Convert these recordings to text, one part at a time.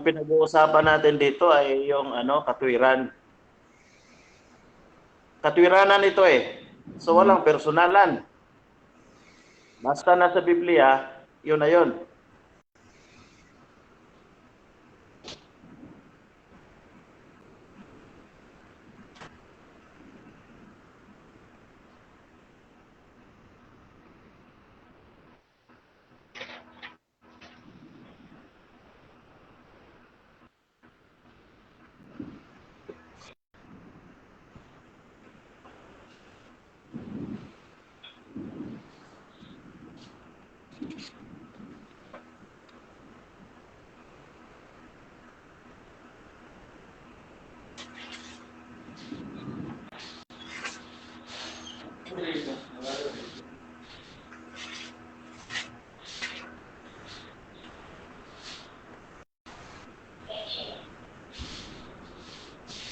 pinag-uusapan natin dito ay yung katwiran. Katwiranan ito eh. So walang personalan. Basta nasa Biblia, yun na yun.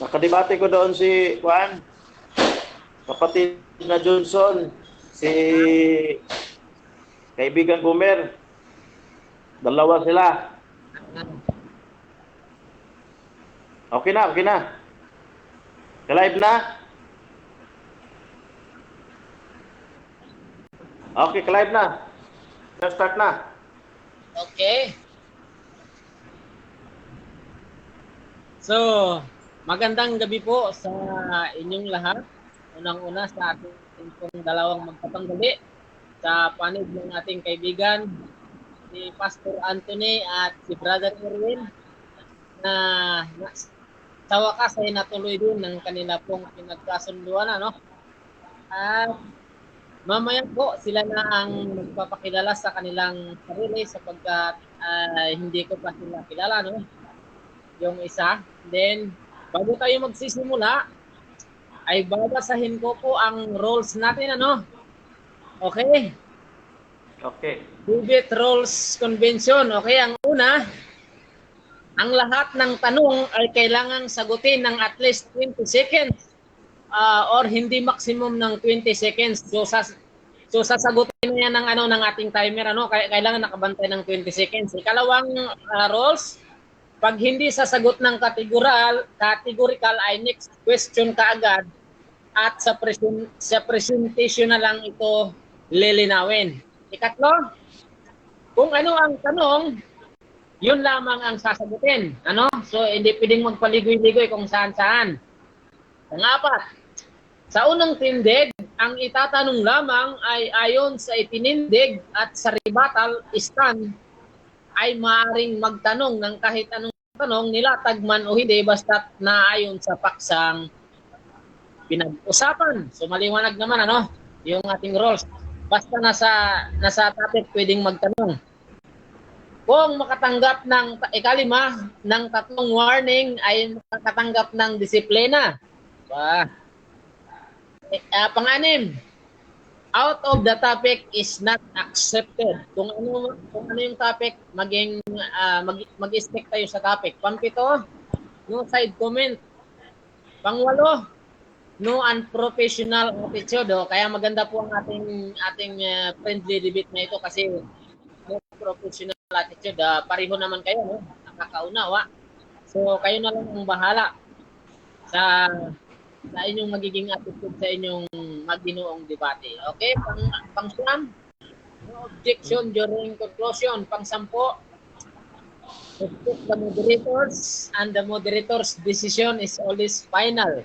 Nakadebate ko doon si Juan, kapatid na Johnson, si kaibigan Gumer. Dalawa sila. Okay na, okay na. Ka-live na? Okay, ka-live na. Start na. Okay. So, magandang gabi po sa inyong lahat. Unang-una sa ating pong dalawang magpapanggali sa panig ng ating kaibigan, si Pastor Anthony at si Brother Erwin, na sa wakas ay natuloy din ng kanila pong pinagkasunduan. At mamaya po sila na ang magpapakilala sa kanilang sarili sapagkat hindi ko pa sila kilala, yung isa. Then, bago tayo magsisimula, ay babasahin ko po ang rules natin, Okay? Okay. Debate Rules Convention. Okay, ang una, ang lahat ng tanong ay kailangang sagutin ng at least 20 seconds or hindi maximum ng 20 seconds. So sasagutin niya ng ating timer, kailangan nakabantay ng 20 seconds. Ikalawang rules, pag hindi sasagot ng categorical ay next question kaagad at sa presentation na lang ito lilinawin. Ikatlo, kung ano ang tanong, yun lamang ang sasagutin. So hindi pwedeng magpaligoy-ligoy kung saan-saan. Pangapat, sa unang tindig, ang itatanong lamang ay ayon sa itinindig at sa rebuttal stand ay maaaring magtanong ng kahit anong tanong, nilatag man o hindi, basta naayon sa paksang pinag-usapan. So maliwanag naman yung ating rules. Basta nasa topic pwedeng magtanong. Kung makatanggap ng ikalima ng 3 warning ay makatanggap ng disiplina. Pang-anim, out of the topic is not accepted. Kung ano yung topic, mag-stick tayo sa topic. Pang-7, no side comment. Pang-8, no unprofessional attitude. Kaya maganda po ang ating friendly debate na ito kasi no professional attitude. Pareho naman kayo, nakakaunawa. So kayo na lang ang bahala sa inyong magiging attitude sa inyong magdinuong debate. Okay? Pang-9, no objection during conclusion. Pang-10, respect the moderators and the moderator's decision is always final.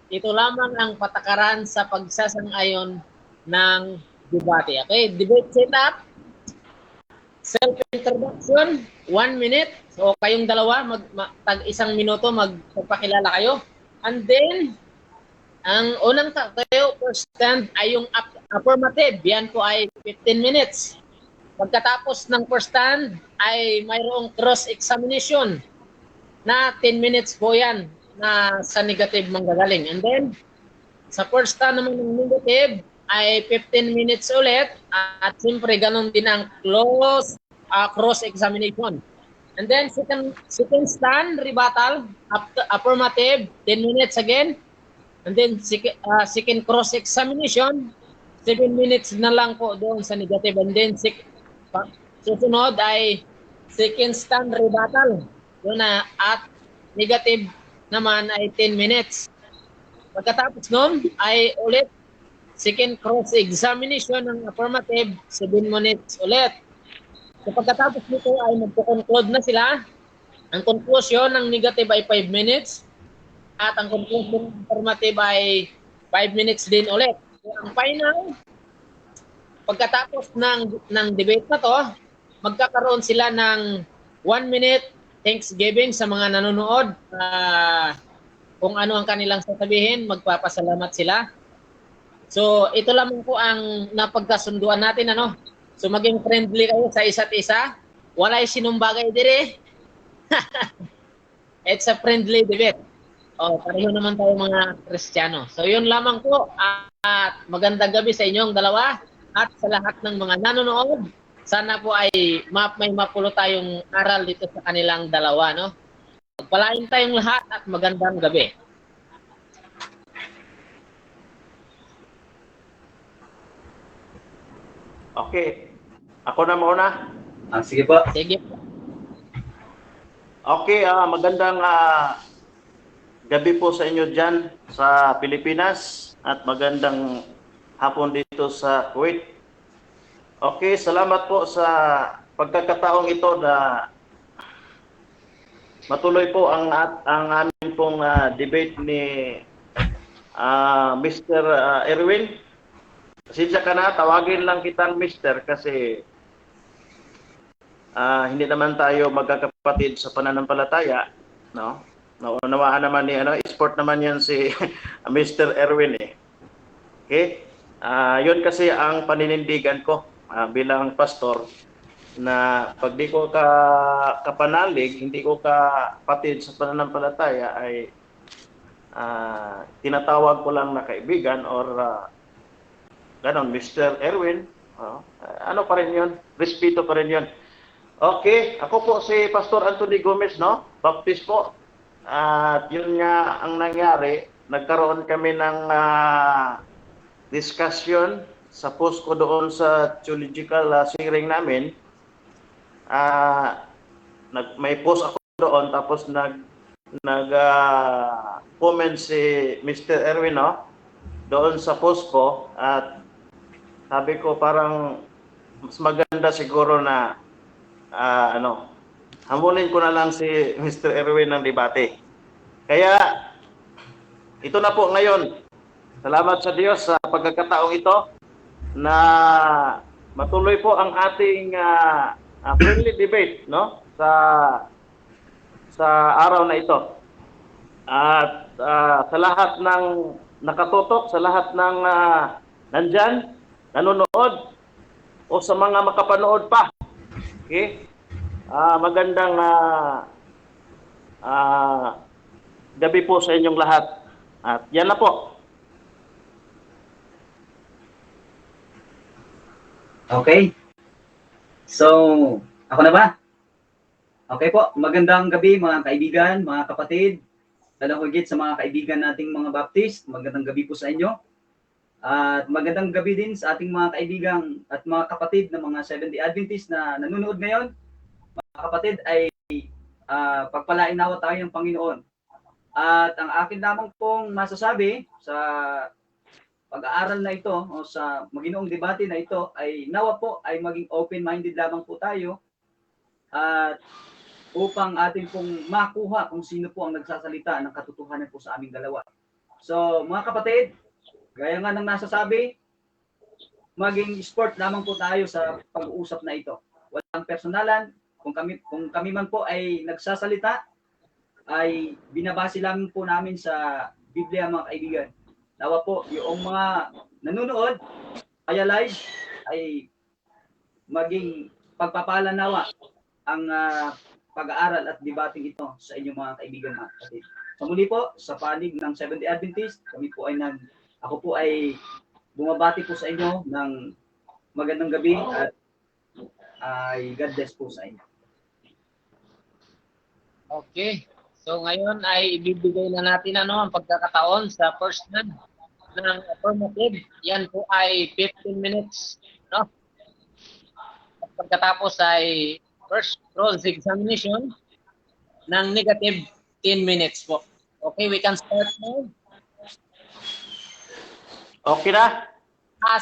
Ito lamang ang patakaran sa pagsasang-ayon ng debate. Okay? Debate setup. Self-introduction, 1 minute. So kayong dalawa, tag 1 minuto, magpapakilala kayo. And then, ang unang tayo, first stand ay yung affirmative. Yan po ay 15 minutes. Pagkatapos ng first stand ay mayroong cross-examination na 10 minutes po yan na sa negative manggagaling. And then, sa first stand naman ng negative ay 15 minutes ulit at siyempre ganun din ang cross-examination. And then, second stand, rebuttal, affirmative, 10 minutes again. And then, second cross-examination, 7 minutes na lang po doon sa negative. And then, susunod ay second stand rebuttal. Yun na, at negative naman ay 10 minutes. Pagkatapos nun ay ulit second cross-examination ng affirmative, 7 minutes ulit. So pagkatapos nito ay magpo-conclude na sila. Ang conclusion ng negative ay 5 minutes at ang conclusion ng affirmative ay 5 minutes din ulit. So ang final, pagkatapos ng debate na to, magkakaroon sila ng 1 minute Thanksgiving sa mga nanonood. Kung ano ang kanilang sasabihin, magpapasalamat sila. So, ito lamang po ang napagkasunduan natin, ano? So, maging friendly kayo sa isa't isa. Walay sinumbagay dire. It's a friendly debate. Pareho naman tayo mga Kristiyano. So, yun lamang po. At magandang gabi sa inyong dalawa at sa lahat ng mga nanonood. Sana po ay may mapulo tayong aral dito sa kanilang dalawa, no? Pagpalain tayong lahat at magandang gabi. Okay. Ako na muna. Sige po. Sige. Okay, magandang gabi po sa inyo dyan sa Pilipinas at magandang hapon dito sa Kuwait. Okay, salamat po sa pagkakataong ito na matuloy po ang amin pong debate ni Mr. Erwin. Pasensya ka na, tawagin lang kitang Mr. kasi hindi naman tayo magkakapatid sa pananampalataya, no? Naunawaan naman ni sport naman yan si Mr. Erwin eh. Okay? Yun kasi ang paninindigan ko bilang pastor na pag di ko kapanalig, hindi ko kapatid sa pananampalataya ay tinatawag ko lang na kaibigan or ganon, Mr. Erwin. Ano pa rin yun? Respeto pa rin yun. Okay, ako po si Pastor Anthony Gomez, no? Baptist po. At yun nga ang nangyari. Nagkaroon kami ng discussion sa post ko doon sa theological sharing namin. May post ako doon tapos comment si Mr. Erwin, no? Doon sa post ko at sabi ko parang mas maganda siguro na hamulin ko na lang si Mr. Erwin ng debate. Kaya ito na po ngayon. Salamat sa Diyos sa pagkakataong ito na matuloy po ang ating friendly debate, no? Sa araw na ito. At sa lahat ng nakatutok, sa lahat ng nandyan, nanonood, o sa mga makapanood pa. Okay? Magandang gabi po sa inyong lahat. At yan na po. Okay. So, ako na ba? Okay po. Magandang gabi mga kaibigan, mga kapatid. Lalong higit sa mga kaibigan nating mga Baptist. Magandang gabi po sa inyo. At magandang gabi din sa ating mga kaibigan at mga kapatid ng mga Seventh-day Adventist na nanonood ngayon. Mga kapatid ay pagpalain nawa tayo ng Panginoon. At ang akin lamang pong masasabi sa pag-aaral na ito o sa maginoong debate na ito ay nawa po ay maging open-minded lamang po tayo at upang atin pong makuha kung sino po ang nagsasalita ng katotohanan po sa aming dalawa. So mga kapatid, gaya nga ng nasasabi, maging sport lamang po tayo sa pag-uusap na ito. Walang personalan. Kung kami man po ay nagsasalita, ay binabase lamang po namin sa Biblia, mga kaibigan. Nawa po, yung mga nanonood, kaya live, ay maging pagpapala nawa ang pag-aaral at debating ito sa inyong mga kaibigan, mga kapatid. So muli po, sa panig ng Seventh-day Adventist, ako po ay bumabati po sa inyo ng magandang gabi at ay God bless po sa inyo. Okay. So ngayon ay ibibigay na natin ang pagkakataon sa first man ng affirmative. Yan po ay 15 minutes, no? At pagkatapos ay first cross examination ng negative 10 minutes po. Okay, we can start now. Okay na?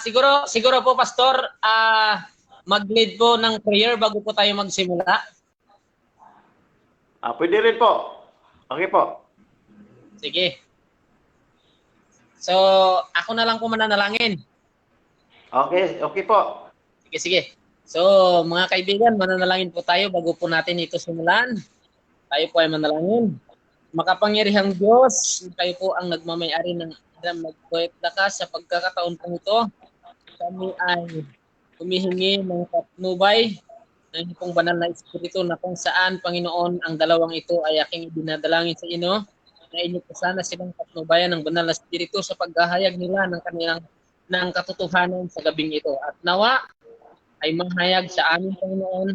Siguro po, Pastor, mag-lead po ng prayer bago po tayo magsimula. Pwede rin po. Okay po. Sige. So, ako na lang po mananalangin. Okay po. Sige. So, mga kaibigan, mananalangin po tayo bago po natin ito simulan. Tayo po ay manalangin. Makapangyarihang Diyos, kayo po ang nagmamayari ng nagpweklakas sa pagkakataon po ito. Kami ay humihingi ng patnubay ng pong banal na Espiritu na kung saan, Panginoon, ang dalawang ito ay aking ibinadalangin sa inyo na inyo po sana silang patnubayan ng banal na Espiritu sa paghahayag nila ng kanilang ng katotohanan sa gabing ito. At nawa ay mahayag sa amin, Panginoon,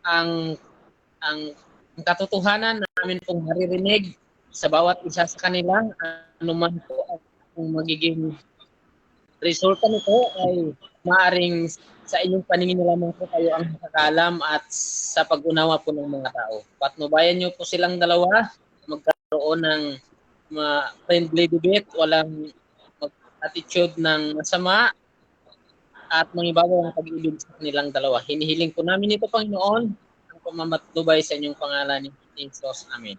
ang katotohanan na namin pong maririnig sa bawat isa sa kanila. Anuman po ang magiging resulta nito ay maaring sa inyong paningin lamang po kayo ang nakakaalam at sa pag-unawa po ng mga tao. Patnubayan niyo po silang dalawa, magkaroon ng friendly debate, walang attitude ng masama at mangibabaw ang pag-ibig sa kanilang dalawa. Hinihiling po namin ito, Panginoon, ang pamamatnubay sa inyong pangalan ni Jesus. Amen.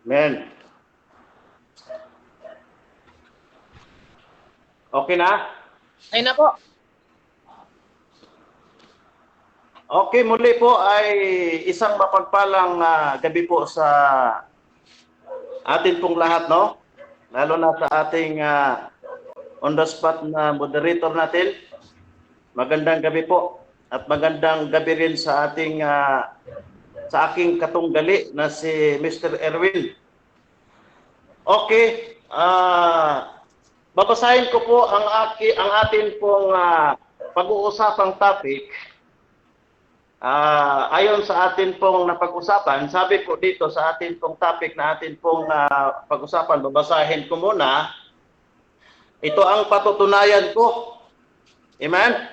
Amen. Okay na? Ay na po. Okay, muli po ay isang mapagpalang gabi po sa atin pong lahat, no? Lalo na sa ating on the spot na moderator natin. Magandang gabi po at magandang gabi rin sa ating sa aking katunggali na si Mr. Erwin. Okay, babasahin ko po ang atin pong pag-uusapang topic. Ayon sa atin pong napag-usapan, sabi po dito sa atin pong topic na atin pong pag-usapan, babasahin ko muna. Ito ang patutunayan ko. Amen?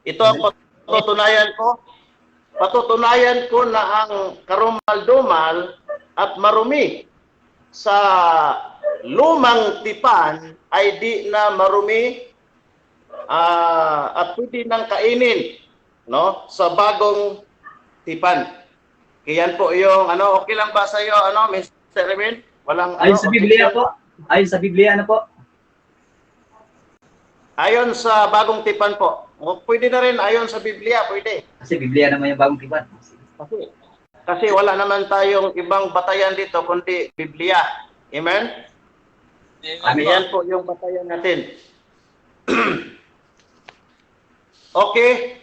Ito ang patutunayan ko. Patutunayan ko na ang karumal-dumal at marumi sa lumang tipan ay di na marumi at pwede nang kainin, no, sa bagong tipan. Kaya po yung okay lang ba sa iyo Mr. Revin? Walang Ayon sa Biblia po. Ayon sa Biblia po. Ayon sa bagong tipan po. Pwede na rin ayon sa Biblia, pwede. Kasi Biblia naman yung bagong tipan. Kasi wala naman tayong ibang batayan dito kundi Biblia. Amen? Amen. Yan po yung batayan natin. Okay.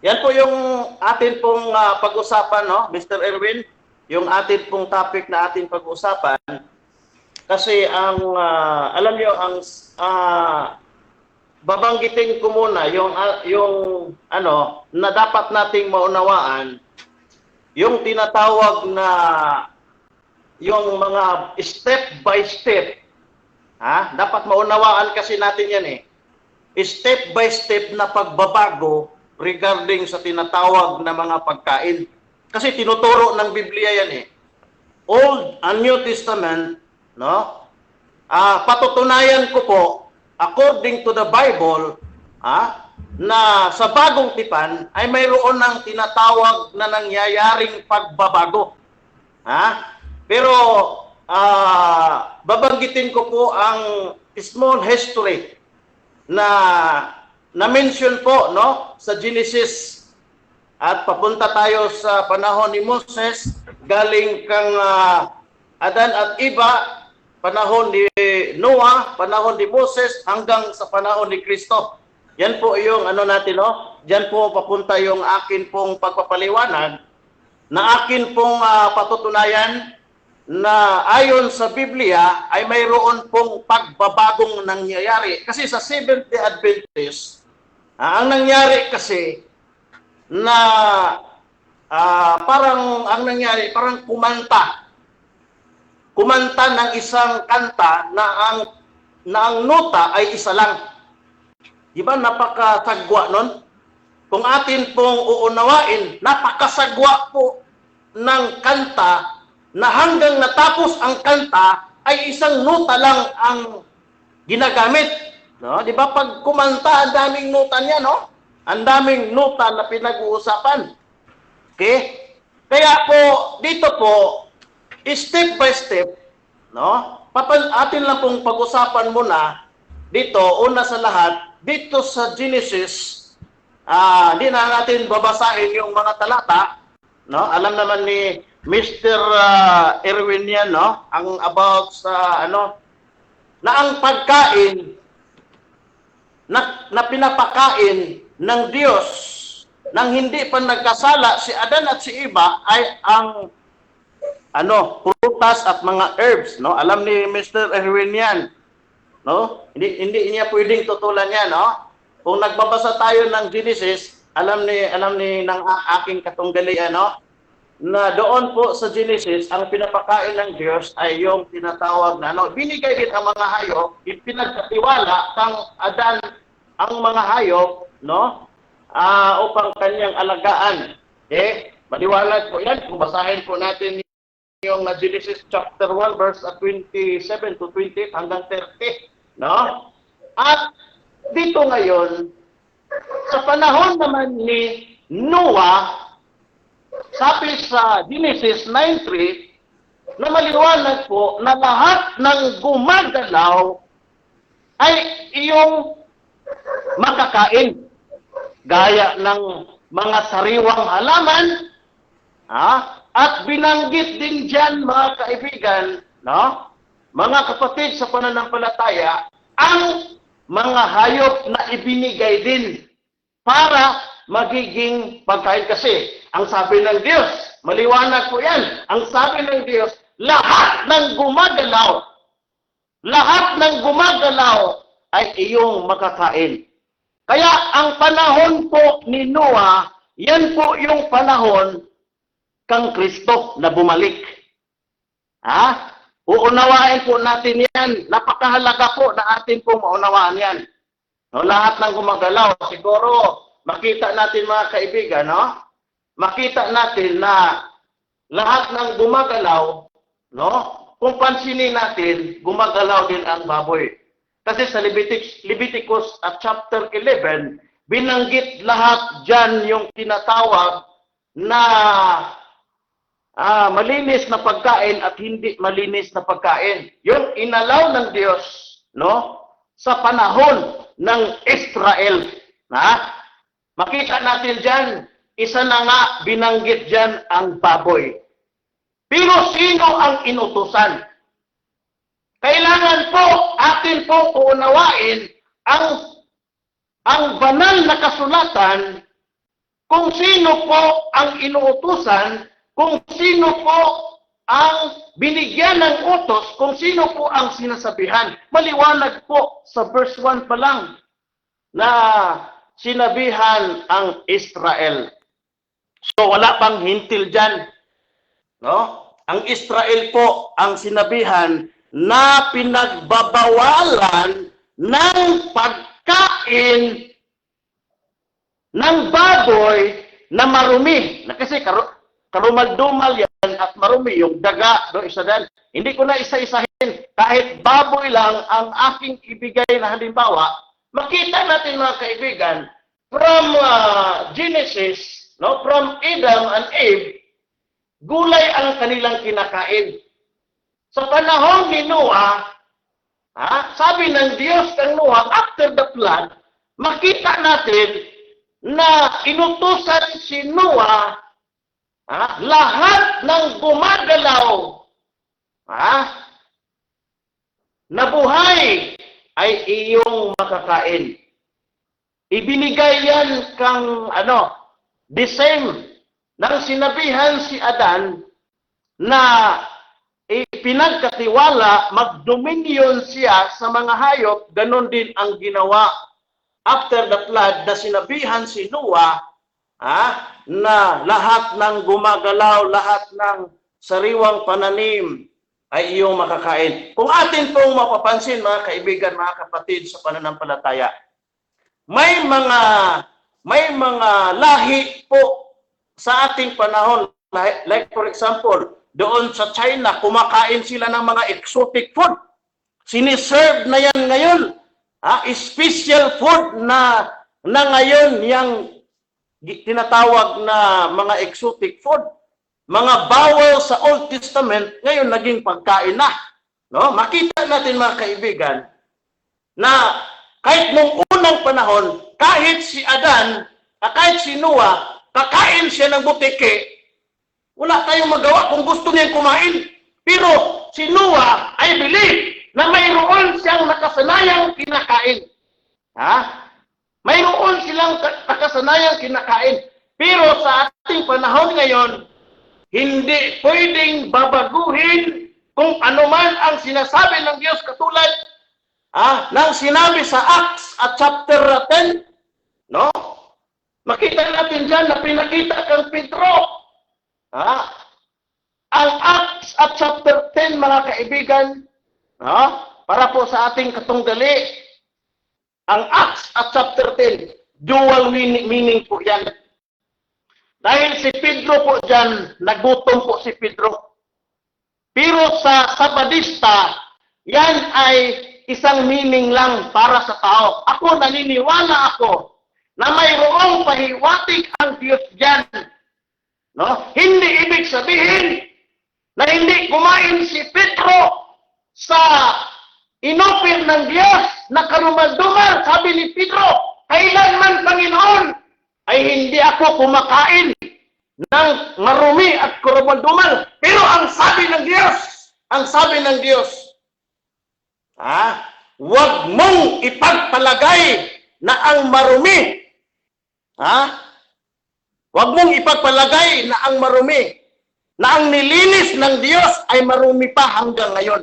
Yan po yung atin pong pag-usapan, no, Mr. Erwin? Yung atin pong topic na atin pag-usapan. Kasi alam niyo, ang babanggitin ko muna yung na dapat nating maunawaan, yung tinatawag na yung mga step by step. Dapat maunawaan kasi natin yan step by step na pagbabago regarding sa tinatawag na mga pagkain. Kasi tinuturo ng Biblia yan Old and New Testament, no? Patutunayan ko po according to the Bible, na sa bagong tipan ay mayroon ng tinatawag na nangyayaring pagbabago. Pero babanggitin ko po ang small history na mention po, no, sa Genesis, at papunta tayo sa panahon ni Moses, galing kang Adan at Eva, panahon ni Noah, panahon ni Moses, hanggang sa panahon ni Kristo. Yan po yung natin, no? Diyan po papunta yung akin pong pagpapaliwanag na akin pong patutunayan na ayon sa Biblia ay mayroon pong pagbabagong nangyayari. Kasi sa Seventh-day Adventist, ang nangyari kasi na parang kumanta ng isang kanta na ang nota ay isa lang. Di ba napakasagwa nun? kung atin pong uunawain, napakasagwa po ng kanta na hanggang natapos ang kanta ay isang nota lang ang ginagamit. No? Di ba pag kumanta, ang daming nota niya, no? Ang daming nota na pinag-uusapan. Okay? Kaya po, dito po, step by step, no? Atin lang pong pag-usapan muna dito, una sa lahat, dito sa Genesis, di na natin babasahin yung mga talata, no? Alam naman ni Mr. Erwin yan, no? Ang about sa na ang pagkain na pinapakain ng Diyos nang hindi pa nagkasala si Adan at si Eva ay ang prutas at mga herbs, no? Alam ni Mr. Erwin yan, no? Hindi niya pwedeng tutulan yan, no? Kung nagbabasa tayo ng Genesis, alam ni ng aking katunggalian, no? Na doon po sa Genesis, ang pinapakain ng Diyos ay yung tinatawag na, binigay din ang mga hayop, ipinagkatiwala kang Adan ang mga hayop, no? Upang kanyang alagaan. Maliwanag po yan. Kung basahin po natin yung Genesis chapter 1 verse 27 to 28 hanggang 30, no? At dito ngayon, sa panahon naman ni Noah, sabi sa Genesis 9:3, na maliwanag po na lahat ng gumagalaw ay iyong makakain. Gaya ng mga sariwang halaman, at binanggit din dyan, mga kaibigan, no? Mga kapatid sa pananampalataya, ang mga hayop na ibinigay din para magiging pagkain. Kasi ang sabi ng Diyos, maliwanag po yan, ang sabi ng Diyos, lahat ng gumagalaw ay iyong makakain. Kaya ang panahon po ni Noah, yan po yung panahon kang Kristo na bumalik. Uunawain po natin yan. Napakahalaga po na atin po maunawaan yan. No, lahat ng gumagalaw, siguro makita natin, mga kaibigan, no? Makita natin na lahat ng gumagalaw, no? Kung pansinin natin, gumagalaw din ang baboy. Kasi sa Leviticus at chapter 11, binanggit lahat dyan yung tinatawag na malinis na pagkain at hindi malinis na pagkain. Yung inalaw ng Diyos, no, sa panahon ng Israel. Makita natin dyan, isa na nga binanggit dyan ang baboy. Pero sino ang inutusan? Kailangan po atin po uunawain ang banal na kasulatan, kung sino po ang inuutusan, kung sino po ang binigyan ng utos, kung sino po ang sinasabihan. Maliwanag po sa verse 1 pa lang na sinabihan ang Israel. So wala pang hintil dyan. No? Ang Israel po ang sinabihan na pinagbabawalan ng pagkain ng baboy na marumi. Kasi karumal-dumal yan at marumi, yung daga, do isa dyan. Hindi ko na isa-isahin. Kahit baboy lang ang aking ibigay na halimbawa, makita natin, mga kaibigan, from Genesis, no, from Adam and Eve, gulay ang kanilang kinakain. Sa panahon ni Noah, sabi ng Diyos kang Noah, after the flood, makita natin na inutusan si Noah, lahat ng gumagalaw na buhay ay iyong makakain. Ibinigay yan kang the same nang sinabihan si Adan na ipinagkatiwala, magdominion siya sa mga hayop, ganon din ang ginawa after the flood na sinabihan si Noah na lahat ng gumagalaw, lahat ng sariwang pananim ay iyong makakain. Kung atin pong mapapansin, mga kaibigan, mga kapatid sa pananampalataya, may mga may mga lahi po sa ating panahon. Like for example, doon sa China, kumakain sila ng mga exotic food. Siniserve na yan ngayon. Special food na ngayon yung tinatawag na mga exotic food. Mga bawal sa Old Testament, ngayon naging pagkain na. No? Makita natin mga kaibigan na kahit nung unang panahon, kahit si Adan, kahit si Noah, kakain siya ng butike, wala tayong magawa kung gusto niyang kumain. Pero si Noah, I believe, na mayroon siyang nakasanayang kinakain. Mayroon silang nakasanayang kinakain. Pero sa ating panahon ngayon, hindi pwedeng babaguhin kung ano man ang sinasabi ng Diyos katulad ng sinabi sa Acts at chapter 10. No? Makita natin dyan na pinakita kang Pedro. Ang Acts at chapter 10, mga kaibigan, para po sa ating katunggali, ang Acts at chapter 10, dual meaning po yan. Dahil si Pedro po dyan, nagutom po si Pedro. Pero sa Sabadista, yan ay isang meaning lang para sa tao. Ako, naniniwala ako na mayroong pahiwatig ang Diyos dyan. No? Hindi ibig sabihin na hindi kumain si Pedro sa inopin ng Diyos na karumal-dumal. Sabi ni Pedro, kailanman Panginoon ay hindi ako kumakain ng marumi at karumal-dumal. Pero ang sabi ng Diyos, huwag mong ipagpalagay na ang marumi, huwag mong ipagpalagay na ang marumi, na ang nilinis ng Diyos ay marumi pa hanggang ngayon.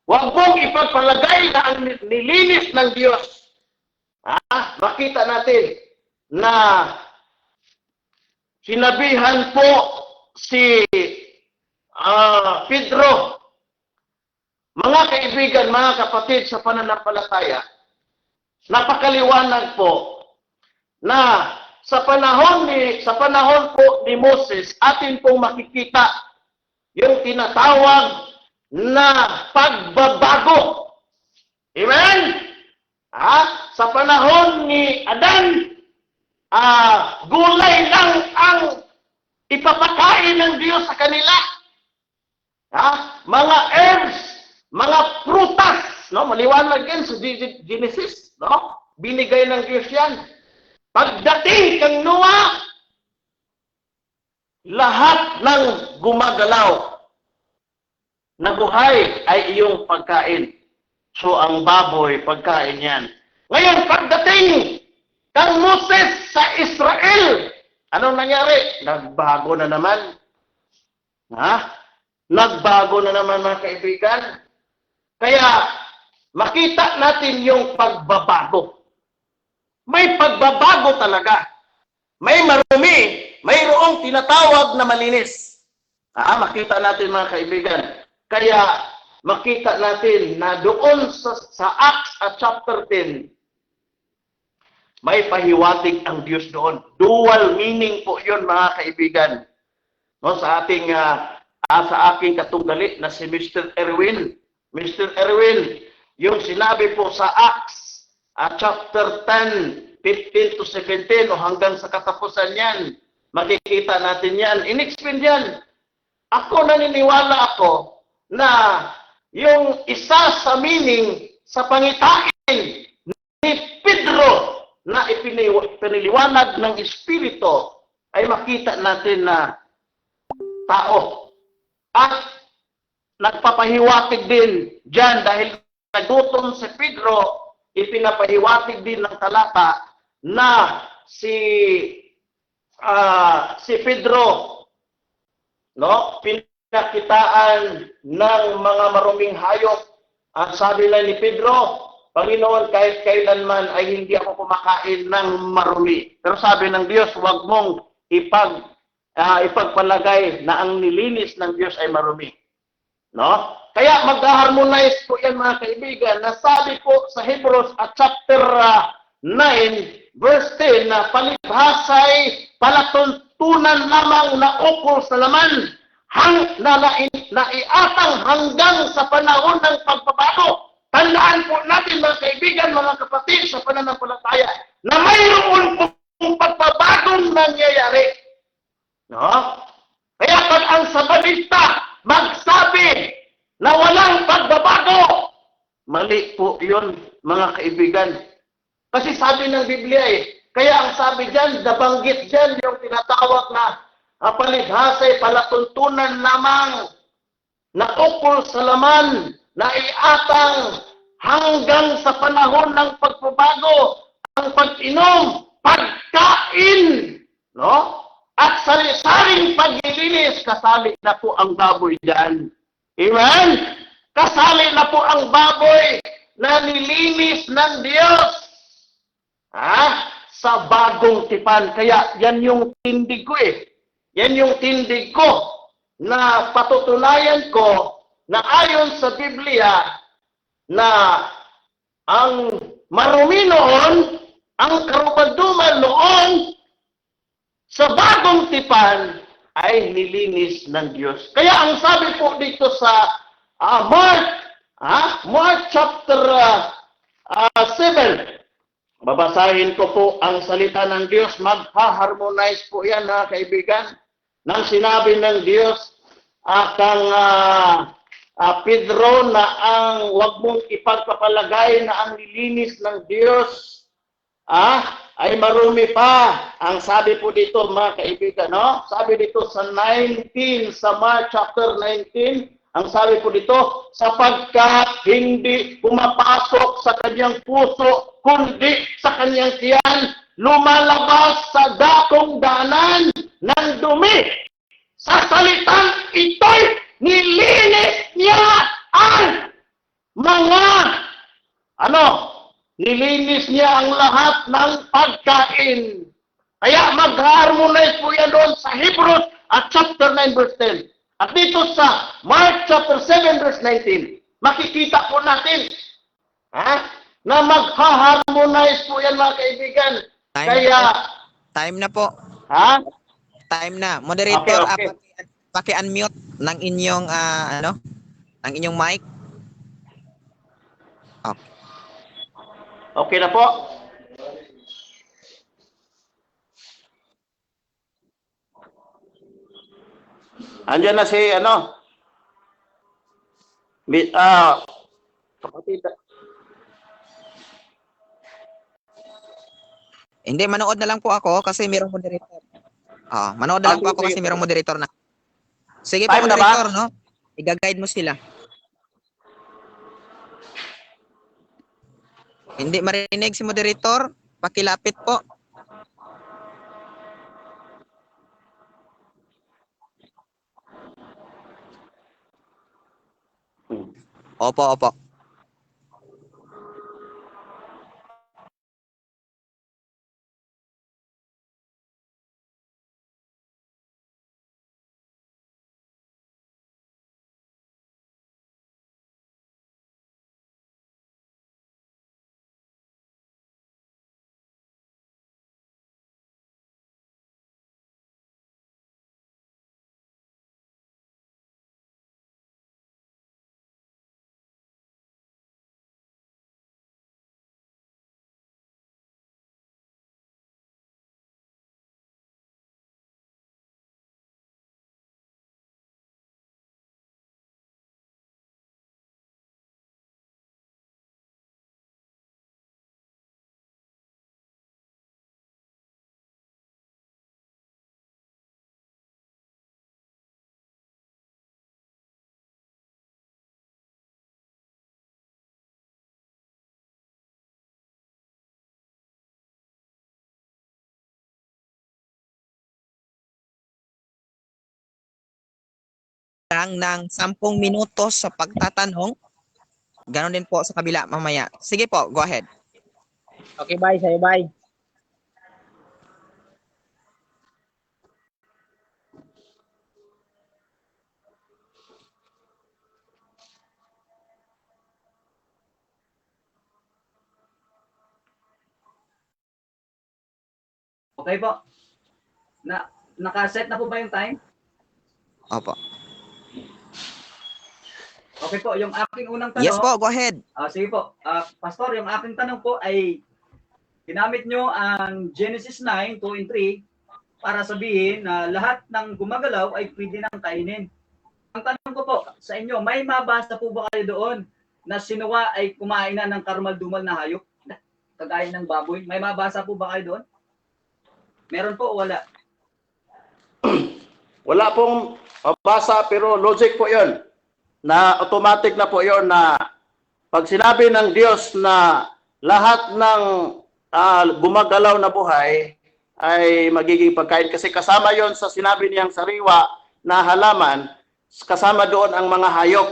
Huwag mong ipagpalagay na ang nilinis ng Diyos. Makita natin na sinabihan po si Pedro, mga kaibigan, mga kapatid sa pananampalataya, napakaliwanag po na sa panahon po ni Moses, atin pong makikita yung tinatawag na pagbabago. Amen? Sa panahon ni Adan, gulay lang ang ipapakain ng Diyos sa kanila. Mga herbs, mga prutas, no? Maliwanag yan sa Genesis, no? Binigay ng Diyos yan. Pagdating kang Noah, lahat ng gumagalaw na buhay ay iyong pagkain. So ang baboy, pagkain yan. Ngayon, pagdating kang Moses sa Israel, anong nangyari? Nagbago na naman. Nagbago na naman, mga kaibigan. Kaya, makita natin yung pagbabago. May pagbabago talaga. May marumi, mayroong tinatawag na malinis. Makita natin, mga kaibigan. Kaya, makita natin na doon sa Acts at chapter 10, may pahiwatig ang Diyos doon. Dual meaning po yun, mga kaibigan. No, sa aking katunggali na si Mr. Erwin. Mr. Erwin, yung sinabi po sa Acts chapter 10, 15 to 17 o hanggang sa katapusan yan, makikita natin yan. In-explain yan. Ako naniniwala ako na yung isa sa meaning sa pangitain ni Pedro na ipiniliwanag ng Espiritu ay makita natin na tao. At nagpapahiwatig din dyan dahil nagutom si Pedro, ipinapahiwatig din ng talata na si Pedro, no, pinakitaan ng mga maruming hayop. At sabi lang ni Pedro, Panginoon, kahit kailanman ay hindi ako kumakain ng marumi. Pero sabi ng Diyos, huwag mong ipagpalagay na ang nilinis ng Diyos ay marumi. No? Kaya mag-harmonize po yan, mga kaibigan, na sabi po sa Hebrews at chapter 9, verse 10 na palibhasay palatuntunan lamang na ukol sa laman naiatang hanggang sa panahon ng pagbabago. Tandaan po natin mga kaibigan, mga kapatid sa pananampalataya na mayroon pong pagbabagong nangyayari. No? Kaya pag ang sabalista magsabi na walang pagbabago, mali po yun mga kaibigan. Kasi sabi ng Biblia kaya ang sabi dyan, nabanggit dyan yung tinatawag na palibhasay palatuntunan lamang na ukol sa laman na iatang hanggang sa panahon ng pagbabago, ang pag-inom, pagkain, no? At sari-saring paglilinis, kasali na po ang baboy dyan. Amen? Kasali na po ang baboy na nilinis ng Diyos. Sa bagong tipan. Kaya yan yung tindig ko Yan yung tindig ko na patutunayan ko na ayon sa Biblia na ang marumi noon, ang karubanduman noon, sa bagong tipan ay nilinis ng Diyos. Kaya ang sabi po dito sa Mark chapter 7, babasahin ko po ang salita ng Diyos. Magha-harmonize po yan kaibigan. Nang sinabi ng Diyos kang Pedro na ang wag mong ipagpapalagay na ang nilinis ng Diyos ay marumi pa. Ang sabi po dito mga kaibigan, no? Sabi dito sa 19, sa Mark chapter 19, ang sabi po dito, sapagkat hindi pumapasok sa kanyang puso, kundi sa kanyang tiyan, lumalabas sa dakong danan ng dumi. Sa salitang ito'y nilinis niya ang mga, nilinis niya ang lahat ng pagkain. Kaya mag-harmonize po yan doon sa Hebrews at chapter 9 verse 10. At dito sa Mark chapter 7 verse 19, makikita po natin na mag-harmonize po yan mga kaibigan. Time na po. Time na. Moderator, Okay. paki-unmute ng inyong ng inyong mic. Okay na po. Andiyan na si kapatid. Hindi, manood na lang po ako kasi mayroong moderator. Manood na lang po ako kasi mayroong moderator na. Sige po, Time na ba? moderator, no? I-guide mo sila. Hindi marinig si moderator, pakilapit po. Opo. Lang ng 10 minutos sa pagtatanong. Ganon din po sa kabila mamaya. Sige po, go ahead. Okay, bye sa'yo, bye. Okay po. Nakaset na po ba yung time? Opo. Okay po, yung aking unang tanong. Yes po, go ahead. Sige po. Pastor, yung aking tanong po ay ginamit nyo ang Genesis 9, 2 and 3 para sabihin na lahat ng gumagalaw ay pwede nang kainin. Ang tanong ko po sa inyo, may mabasa po ba kayo doon na si Noah ay kumain na ng karumal-dumal na hayop? Kagaya ng baboy. May mabasa po ba kayo doon? Meron po o wala? Wala pong mabasa pero logic po 'yon. Na automatic na po 'yon na pag sinabi ng Diyos na lahat ng gumagalaw na buhay ay magiging pagkain kasi kasama 'yon sa sinabi niyang sariwa na halaman, kasama doon ang mga hayop.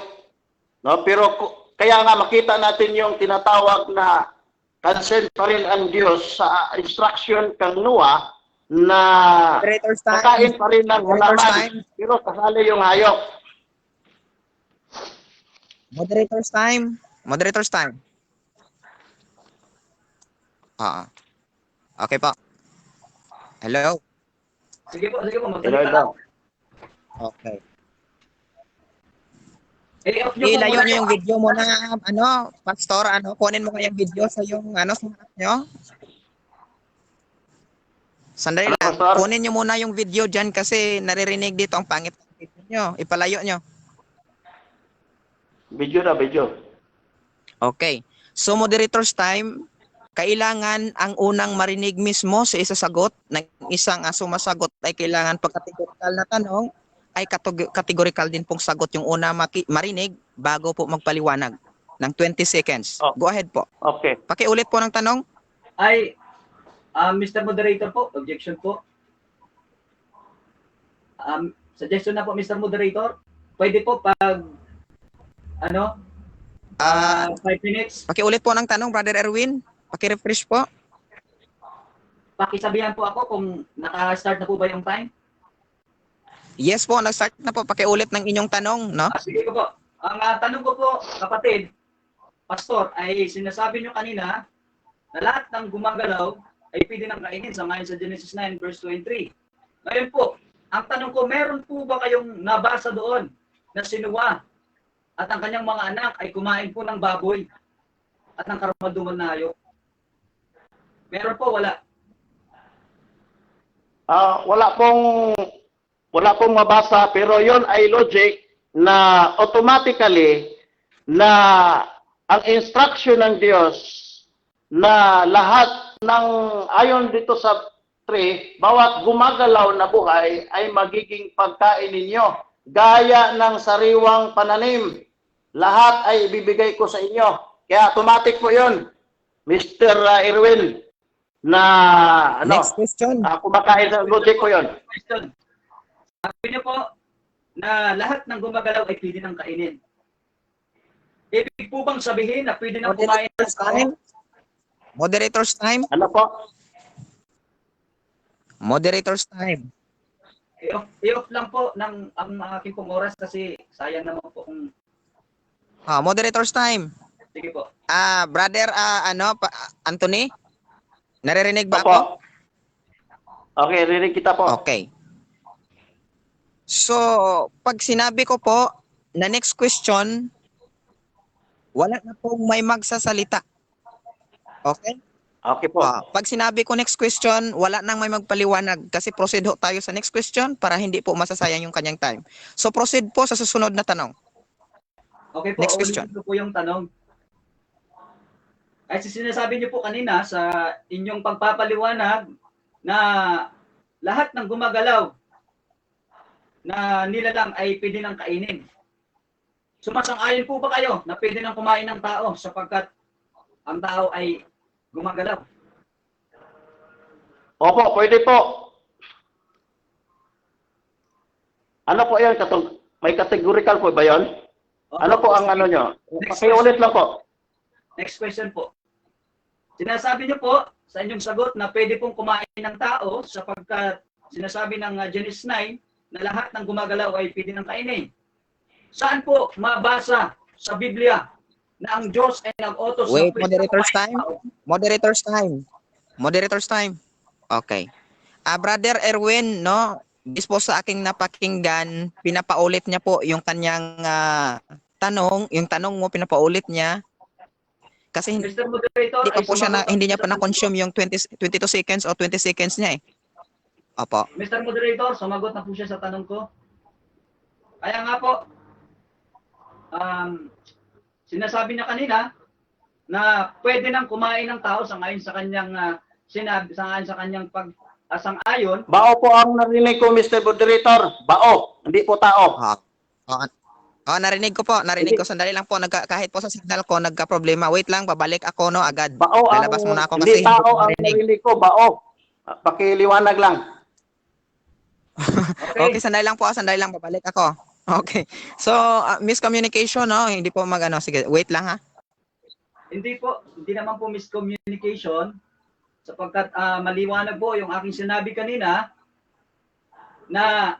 No, pero kaya nga makita natin yung tinatawag na consent pa rin ang Diyos sa instruction kang Noah na Moderator's time. kakain pa rin ng Moderator's halaman, time. pero kasali yung hayop. Moderator's time. Moderator's time. Okay po. Hello. Sige po, Hello, magsalita hello. lang. Okay. I-off nyo po Ilayo muna nyo yung po. video mo na, Pastor, kunin mo kayang video sa yung, sa harap nyo. Sandali Ano, lang, Pastor? kunin nyo muna yung video dyan kasi naririnig dito ang pangit ng video nyo. Ipalayo nyo. Video na, video. Okay. So, moderator's time, kailangan ang unang marinig mismo sa isasagot ng isang sumasagot ay kailangan pagkategorikal na tanong ay kategorikal din pong sagot yung una marinig bago po magpaliwanag ng 20 seconds. Oh. Go ahead po. Okay. Pakiulit po ng tanong. Ay, Mr. Moderator po, objection po. Suggestion na po, Mr. Moderator. Pwede po pag, 5 minutes, Pakiulit po ng tanong, Brother Erwin. Paki-refresh po. pakisabihan po ako kung naka-start na po ba yung time. Yes po, nag-start na po. Pakiulit ng inyong tanong, no? Sige ko po. Ang tanong ko po, kapatid, Pastor, ay sinasabi nyo kanina na lahat ng gumagalaw ay pwede nang kainin sa ngayon sa Genesis 9 verse 2 and 3. Ngayon po, ang tanong ko, meron po ba kayong nabasa doon na si Noah at ang kanyang mga anak ay kumain po ng baboy at ng karumal-dumal na hayop? Meron po, wala? Wala pong mabasa pero yon ay logic na automatically na ang instruction ng Diyos na lahat ng ayon dito sa 3, bawat gumagalaw na buhay ay magiging pagkain ninyo gaya ng sariwang pananim. Lahat ay ibibigay ko sa inyo. Kaya automatic po yon, Mr. Erwin, na Next question. kumakain sa logic ko yon. Question. Sabi niyo po na lahat ng gumagalaw ay pwede nang kainin. Ibig po bang sabihin na pwede nang kumain ng Moderator's time. Moderator's time. Ano po? Moderator's time. I-off lang po ng ang aking pong oras kasi sayang naman po kung Moderator's time. sige po. Brother, Anthony? Naririnig ba Opo. ako? Okay, rinig kita po. Okay. So, pag sinabi ko po na next question, wala na pong may magsasalita. Okay? Okay po. Pag sinabi ko next question, wala nang may magpaliwanag kasi proceed ho tayo sa next question para hindi po masasayang yung kanyang time. So, proceed po sa susunod na tanong. Okay po, Next question. ulitin ko po yung tanong. Kasi sinasabi niyo po kanina sa inyong pagpapaliwanag na lahat ng gumagalaw na nilalang ay pwede nang kainin. Sumasang-ayon po ba kayo na pwede nang kumain ng tao sapagkat ang tao ay gumagalaw? Opo, pwede po. Ano po yan? May categorical po ba yon? Ano po ang ano nyo? Pakiulit lang po. Next question po. Sinasabi niyo po sa inyong sagot na pwede pong kumain ng tao sapagkat sinasabi ng Genesis 9 na lahat ng gumagalaw ay pwede nang kainin. Saan po mabasa sa Biblia na ang Diyos ay nag-utos Wait, pwede moderator's kumain ng time. tao? Moderator's time. Moderator's time. Okay. Brother Erwin, no? Bis po sa aking napakinggan, pinapaulit niya po yung kanyang tanong, yung tanong mo pinapaulit niya kasi Mr. Moderator, hindi pa ay po siya sumagot hindi niya sa pa tanong ko. na-consume yung 22 seconds o 20 seconds niya eh. Opo. Mr. Moderator, sumagot na po siya sa tanong ko. Kaya nga po, sinasabi niya kanina na pwede nang kumain ng tao sangayon sa kanyang sinabi, sangayon sa kanyang pag-asang-ayon. Bao po ang narinig ko, Mr. Moderator. Bao, hindi po tao. Narinig ko po. Narinig ko. Sandali lang po. Kahit po sa signal ko, nagka-problema. Wait lang, babalik ako, no, agad. Bao ang, Lalabas muna ako hindi kasi tao ko ang narinig. narinig ko. Bao. Pakiliwanag lang. Okay, sandali lang po. Sandali lang, babalik ako. Okay. So, miscommunication, no? Hindi po mag-ano. Sige, wait lang ha. Hindi po, hindi naman po miscommunication sapagkat maliwanag po yung aking sinabi kanina na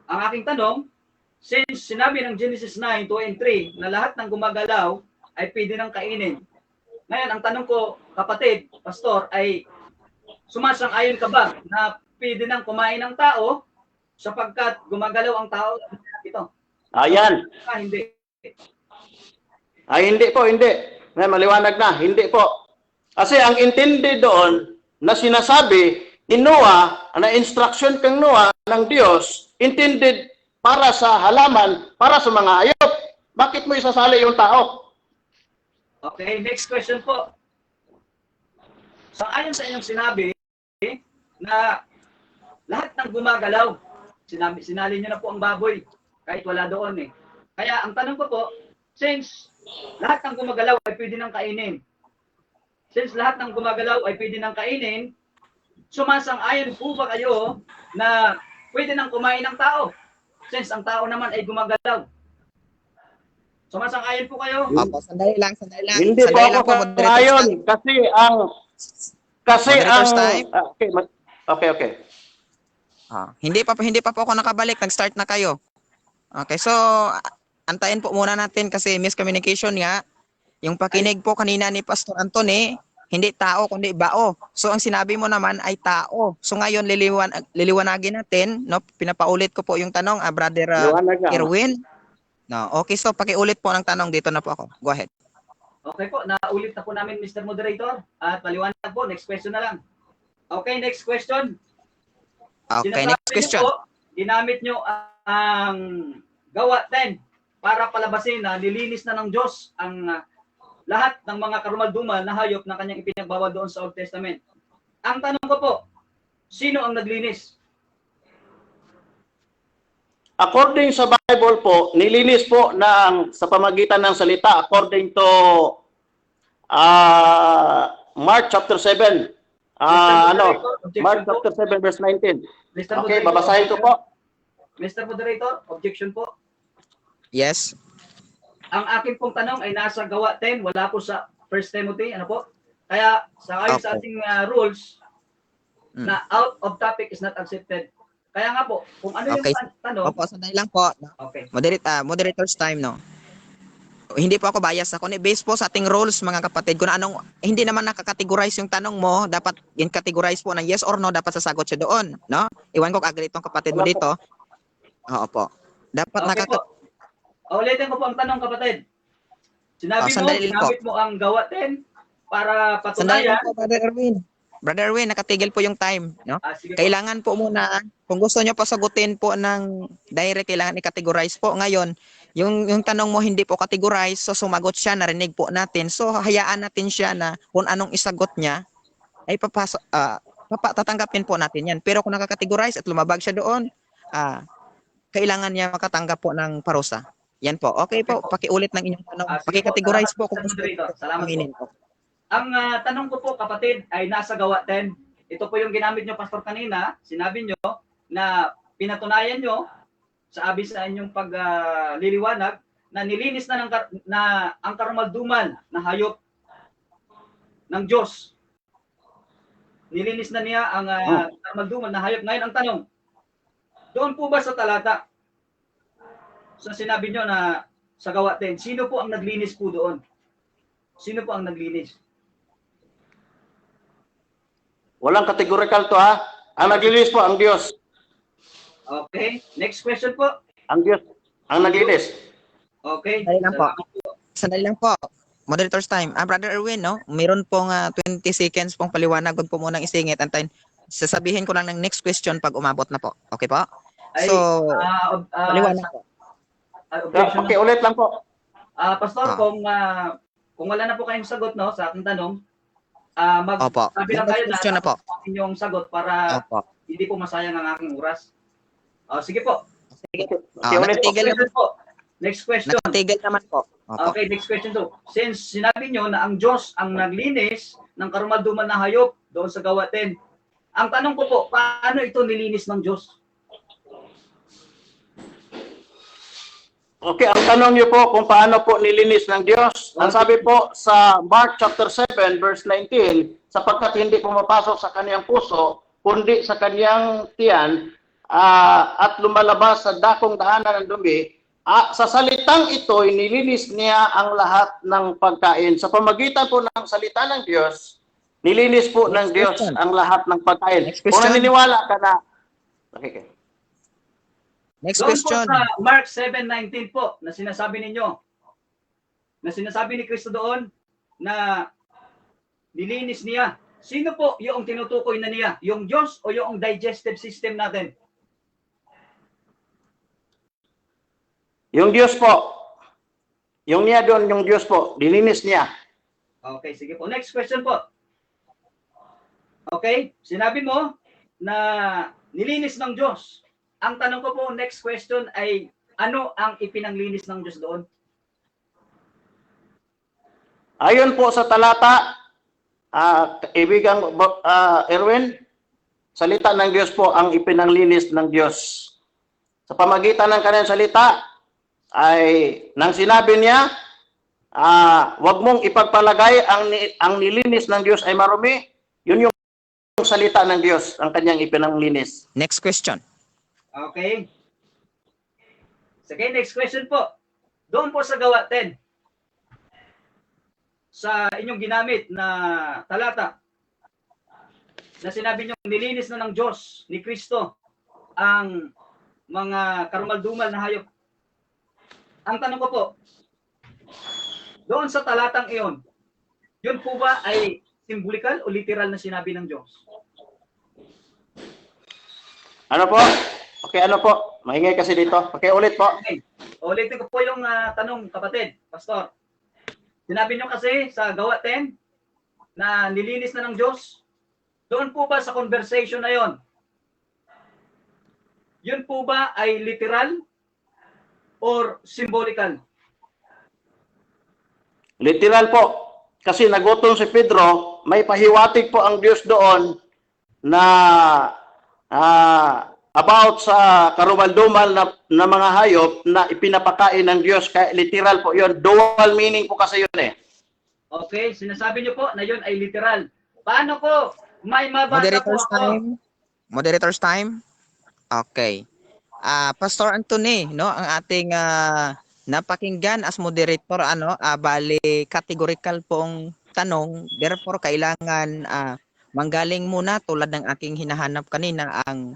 ang aking tanong, since sinabi ng Genesis 9, 2 and 3 na lahat ng gumagalaw ay pwede nang kainin. Ngayon, ang tanong ko, kapatid, pastor, ay sumasang-ayon ka ba na pwede nang kumain ng tao sapagkat gumagalaw ang tao ito? Ayan. Hindi. Ay, hindi po, hindi. May maliwanag na, hindi po. Kasi ang intindi doon na sinasabi ni Noah, na instruction kang Noah ng Diyos, intended para sa halaman, para sa mga hayop. Bakit mo isasali yung tao? Okay, next question po. Sang-ayon sa inyong sinabi na lahat ng gumagalaw, sinali nyo na po ang baboy kahit wala doon eh. Kaya ang tanong ko po, since lahat ng gumagalaw ay pwede nang kainin, since lahat ng gumagalaw ay pwede nang kainin, sumasang-ayon po ba kayo na pwede nang kumain ng tao? Since ang tao naman ay gumagalaw. Sumasang-ayon po kayo? Opo, sandali lang. Hindi po Sandali lang ako po, moderators ngayon time. kasi Moderators time. Okay. Hindi pa po ako nakabalik. Nag-start na kayo. Okay, so antayin po muna natin kasi miscommunication nga. Yung pakinig po kanina ni Pastor Anthony, hindi tao kundi bao. So ang sinabi mo naman ay tao. So ngayon liliwanagin natin, no? Pinapaulit ko po yung tanong, Brother Liwanag lang. Erwin. No, okay, so pakiulit po ng tanong, dito na po ako. Go ahead. Okay po, naulit na po namin Mr. Moderator at paliwanag po, next question na lang. Okay, next question. Okay, Sinasabi next question. niyo po, ginamit nyo ang gawa 10 para palabasin na nilinis na ng Diyos ang lahat ng mga karumaldumal na hayop na kanyang ipinagbawal doon sa Old Testament. Ang tanong ko po, sino ang naglinis? According sa Bible po, nilinis po sa pamagitan ng salita according to Mark chapter 7. Mark chapter 7 verse 19. Mr. Okay, Moderator, babasahin ko po. Mr. Moderator, objection po. Yes. Ang akin pong tanong ay nasa gawa 10, wala po sa 1 Timothy, ano po? Kaya sa ayon sa ating rules, na out of topic is not accepted. Kaya nga po, kung ano Okay. yung tanong, Opo, sandali lang po. okay. Moderator's time, no? Hindi po ako bias. Ako based po sa ating rules, mga kapatid. Kung anong, hindi naman nakakategorize yung tanong mo, dapat in-categorize po ng yes or no, dapat sasagot siya doon, no? Iwan ko agree itong kapatid mo dito. Oo po. Dapat Okay po. Ulitin ko po ang tanong, kapatid. Sinabi mo, sandali lang po. ginamit mo ang gawa 10 para Sandali patunayan. lang po, Brother Erwin. Brother Erwin, nakatigil po yung time, no? Sige po. Kailangan po muna, kung gusto nyo pa sagutin po ng direct, kailangan i-categorize po. Ngayon, yung tanong mo hindi po categorize, so sumagot siya, narinig po natin. So, hayaan natin siya na kung anong isagot niya, ay tatanggapin po natin yan. Pero kung nakakategorize at lumabag siya doon, kailangan niya makatanggap po ng parusa. Yan po. Okay po, pakiulit ng inyong tanong. Sige po. Paki-categorize po kung Salamat, gusto Moderator. Salamat po. aminin po. Ang tanong ko po, kapatid, ay nasa gawa 10. Ito po yung ginamit nyo, Pastor, kanina. Sinabi nyo na pinatunayan nyo sa abis sa inyong pagliliwanag na nilinis na, ang karumalduman na hayop ng Diyos. Nilinis na niya ang karumalduman na hayop. Ngayon ang tanong, doon po ba sa talata, sa sinabi nyo na sa gawa 10, sino po ang naglinis po doon? Sino po ang naglinis? Walang categorical to ha. Ang naglinis po, ang Diyos. Okay. Next question po. Ang Diyos, ang naglinis. Okay. Sandali lang po. Salamat po. Sandali lang po. Moderator's time. Brother Erwin, no? Meron pong 20 seconds pong paliwanag. Huwag po munang isingit. Antayin, sasabihin ko lang ng next question pag umabot na po. Okay po? Ay, So, paliwanag po. objection Okay, ulit lang po. Pastor, Ah. kung wala na po kayong sagot no sa aking tanong, Opo. sabi lang Next kayo question na po. ang inyong sagot para Opo. hindi po masayang ang aking oras. Sige po. Okay, ulit po. Nakatigil naman, Next question. nakatigil naman po. Opo. Okay, next question to. Since sinabi nyo na ang Diyos ang naglinis ng karumalduman na hayop doon sa Gawa 10, ang tanong ko po, paano ito nilinis ng Diyos? Okay, ang tanong niyo po kung paano po nilinis ng Diyos. Ang sabi po sa Mark chapter 7 verse 19, sapagkat hindi pumapasok sa kaniyang puso, kundi sa kaniyang tiyan, at lumalabas sa dakong daanan ng dumi, sa salitang ito, nilinis niya ang lahat ng pagkain. Sa pamagitan po ng salita ng Diyos, nilinis po ng Next Diyos question. ang lahat ng pagkain. Next Kung question. naniniwala ka na, okay. Next Doon question. po sa Mark 7:19 po na sinasabi ninyo, na sinasabi ni Kristo doon na nilinis niya. Sino po yung tinutukoy na niya? Yung Diyos o yung digestive system natin? Yung Diyos po, yung niya doon, yung Diyos po, nilinis niya. Okay, sige po. Next question po. Okay, sinabi mo na nilinis ng Diyos. Ang tanong ko po, next question ay, ano ang ipinanglinis ng Diyos doon? Ayon po sa talata, kaibigan Erwin, salita ng Diyos po ang ipinanglinis ng Diyos. Sa pamagitan ng kanyang salita, ay nang sinabi niya, wag mong ipagpalagay ang nilinis ng Diyos ay marumi, yun yung salita ng Diyos, ang kanyang ipinanglinis. Next question. Okay. Sige, next question po. Doon po sa Gawa 10, sa inyong ginamit na talata, na sinabi niyo nilinis na ng Diyos ni Kristo ang mga karumaldumal na hayop. Ang tanong ko po, doon sa talatang iyon, yun po ba ay symbolikal o literal na sinabi ng Diyos? Ano po? Okay, ano po? Maingay kasi dito. Okay, ulit po. Okay. Ulitin ko po yung tanong, kapatid, pastor. Sinabi nyo kasi sa Gawa 10 na nilinis na ng Diyos. Doon po ba sa conversation na yon? Yun po ba ay literal or symbolical? Literal po. Kasi nagutom si Pedro, may pahiwatig po ang Diyos doon na about sa karumaldumal na mga hayop na ipinapakain ng Diyos. Kaya literal po yun. Dual meaning po kasi yun eh. Okay, sinasabi nyo po na yun ay literal. Paano ko may mabasa po Moderator's ako? time. Moderator's time. Okay. Pastor Anthony, no, ang ating napakinggan as moderator, bali categorical pong tanong, therefore kailangan manggaling muna tulad ng aking hinahanap kanina ang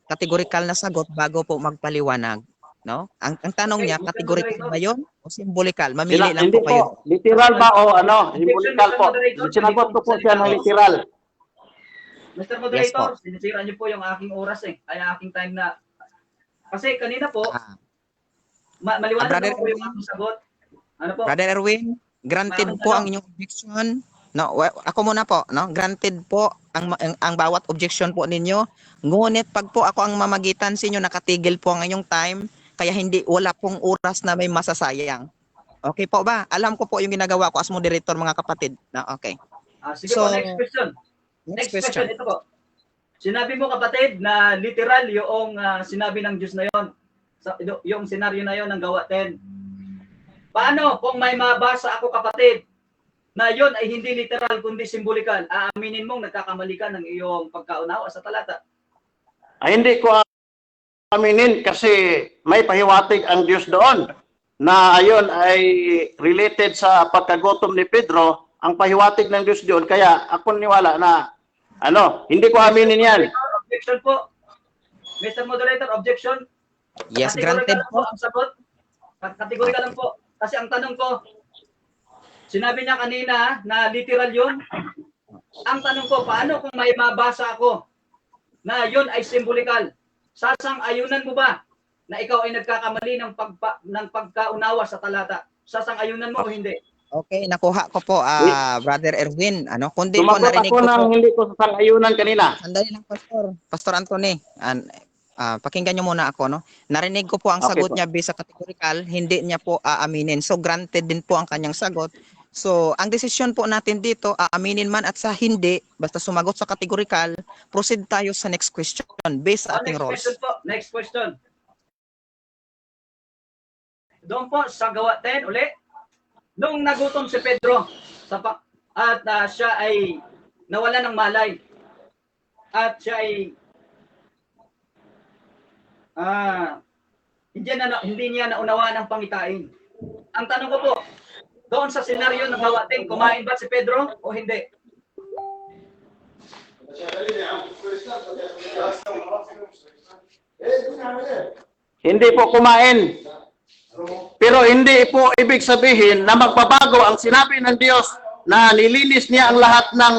categorical na sagot bago po magpaliwanag, no? Ang tanong Okay, niya, Mr. categorical Moderator. ba 'yon o symbolical? Mamili lang Hindi po kayo. po. Literal ba o ano? Symbolical po. Moderator, Sinagot ko po pwede siya pong ng literal. Mr. Moderator, sinisira niyo po yung aking oras ay aking time na. Kasi kanina po, Ah, maliwanag Brother po yung Erwin. aking sagot. Ano po? Brother Erwin, granted Parang po ano? ang inyong objection. No, ako muna po, no? Granted po ang bawat objection po ninyo. Ngunit pag po ako ang mamagitan sa inyo, nakatigil po ang inyong time, kaya wala pong oras na may masasayang. Okay po ba? Alam ko po yung ginagawa ko as moderator, mga kapatid. No, okay. Sige So, po, next question. Next question, question. ito po. Sinabi mo kapatid na literal yung sinabi ng Diyos na yon. Yung senaryo na yon ng Gawa 10. Paano kung may mabasa ako kapatid na yon ay hindi literal kundi simbolikal? Aaminin mong nagkakamali ka ng iyong pagkaunawa sa talata. Ay, hindi ko aminin kasi may pahiwatig ang Diyos doon na ayon ay related sa pagkagutom ni Pedro, ang pahiwatig ng Diyos doon. Kaya ako niwala na Ano, hindi ko aminin yan. Objection po. Mr. Moderator, objection. Yes, Categorical granted lang po. ang sagot. Kategorika lang po. Kasi ang tanong ko, sinabi niya kanina na literal yun. Ang tanong ko, paano kung may mabasa ako na yun ay symbolikal? Sasang-ayunan mo ba na ikaw ay nagkakamali ng pagkaunawa sa talata? Sasang-ayunan mo o hindi? Okay, nakuha ko po, Brother Erwin. Ano, kundi po Sumagot narinig ako ko po. ng hindi ko sasang-ayunan kanina. Sandali lang, Pastor Anthony. Pakinggan niyo muna ako, no? Narinig ko po ang Okay sagot po. niya based sa categorical, hindi niya po aaminin. So granted din po ang kanyang sagot. So ang desisyon po natin dito, aaminin man at sa hindi, basta sumagot sa categorical, proceed tayo sa next question based sa ating Next roles. question po. Next question. Doon po sa gawa 10 uli. Nung nagutom si Pedro at siya ay nawala ng malay at siya ay hindi niya naunawaan ang pangitain. Ang tanong ko po, doon sa senaryo ng gawa 10, kumain ba si Pedro o hindi? Hindi po kumain. Pero hindi po ibig sabihin na magbabago ang sinabi ng Diyos na nilinis niya ang lahat ng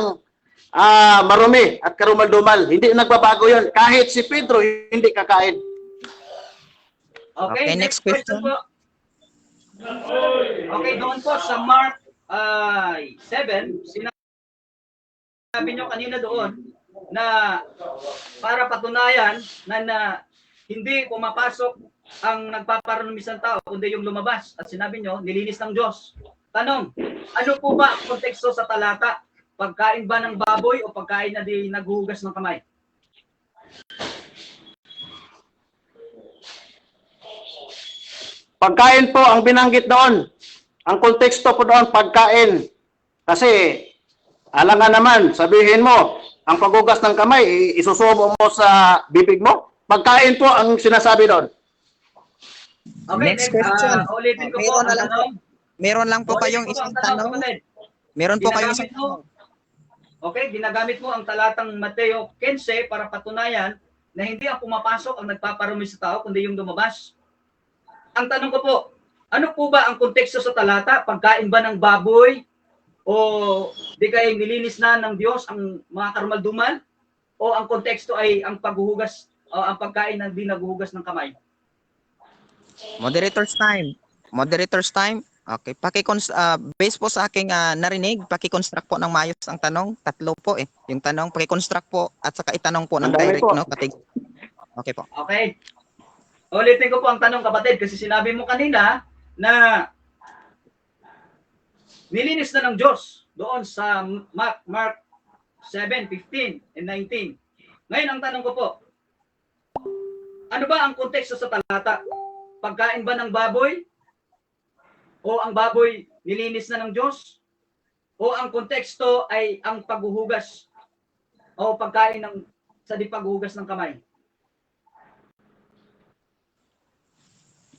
marumi at karumal-dumal. Hindi nagbabago yun. Kahit si Pedro hindi kakain. Okay, Okay, next next question question. po. Okay, doon po sa Mark 7, sinabi nyo kanina doon na para patunayan na hindi pumapasok ang nagpaparumisang tao, kundi yung lumabas. At sinabi nyo, nilinis ng Diyos. Tanong, ano po ba ang konteksto sa talata? Pagkain ba ng baboy o pagkain na di naghuhugas ng kamay? Pagkain po ang binanggit doon. Ang konteksto po doon, pagkain. Kasi, alangan naman, sabihin mo, ang paghugas ng kamay, isusubo mo sa bibig mo. Pagkain po ang sinasabi doon. Okay, Next question. ulitin ko po Meron ang na lang tanong. Meron lang po Ulitin kayong ko po isang ang tanong. kapatid. Meron po kayong isang Ginagamit mo. tanong. Okay, ginagamit mo ang talatang Mateo 15 para patunayan na hindi ang pumapasok ang nagpaparumi sa tao, kundi yung lumabas. Ang tanong ko po, ano po ba ang konteksto sa talata? Pagkain ba ng baboy? O di kayo nilinis na ng Diyos ang mga karumaldumal? O ang konteksto ay ang paghuhugas o ang pagkain ng di naghuhugas ng kamay? Moderator's time. Moderator's time. Okay, based po sa aking narinig, paki-construct po ng maayos ang tanong. Tatlo po eh. Yung tanong, paki-construct po at saka itanong po ng Ang dami direct, po. no? Okay po. Okay. Ulitin ko po ang tanong, kapatid, kasi sinabi mo kanina na nilinis na ng Diyos doon sa Mark 7, 15 and 19. Ngayon ang tanong ko po, ano ba ang konteksto sa talata? Pagkain ba ng baboy? O ang baboy nilinis na ng Diyos? O ang konteksto ay ang paghuhugas o pagkain sa di paghuhugas ng kamay?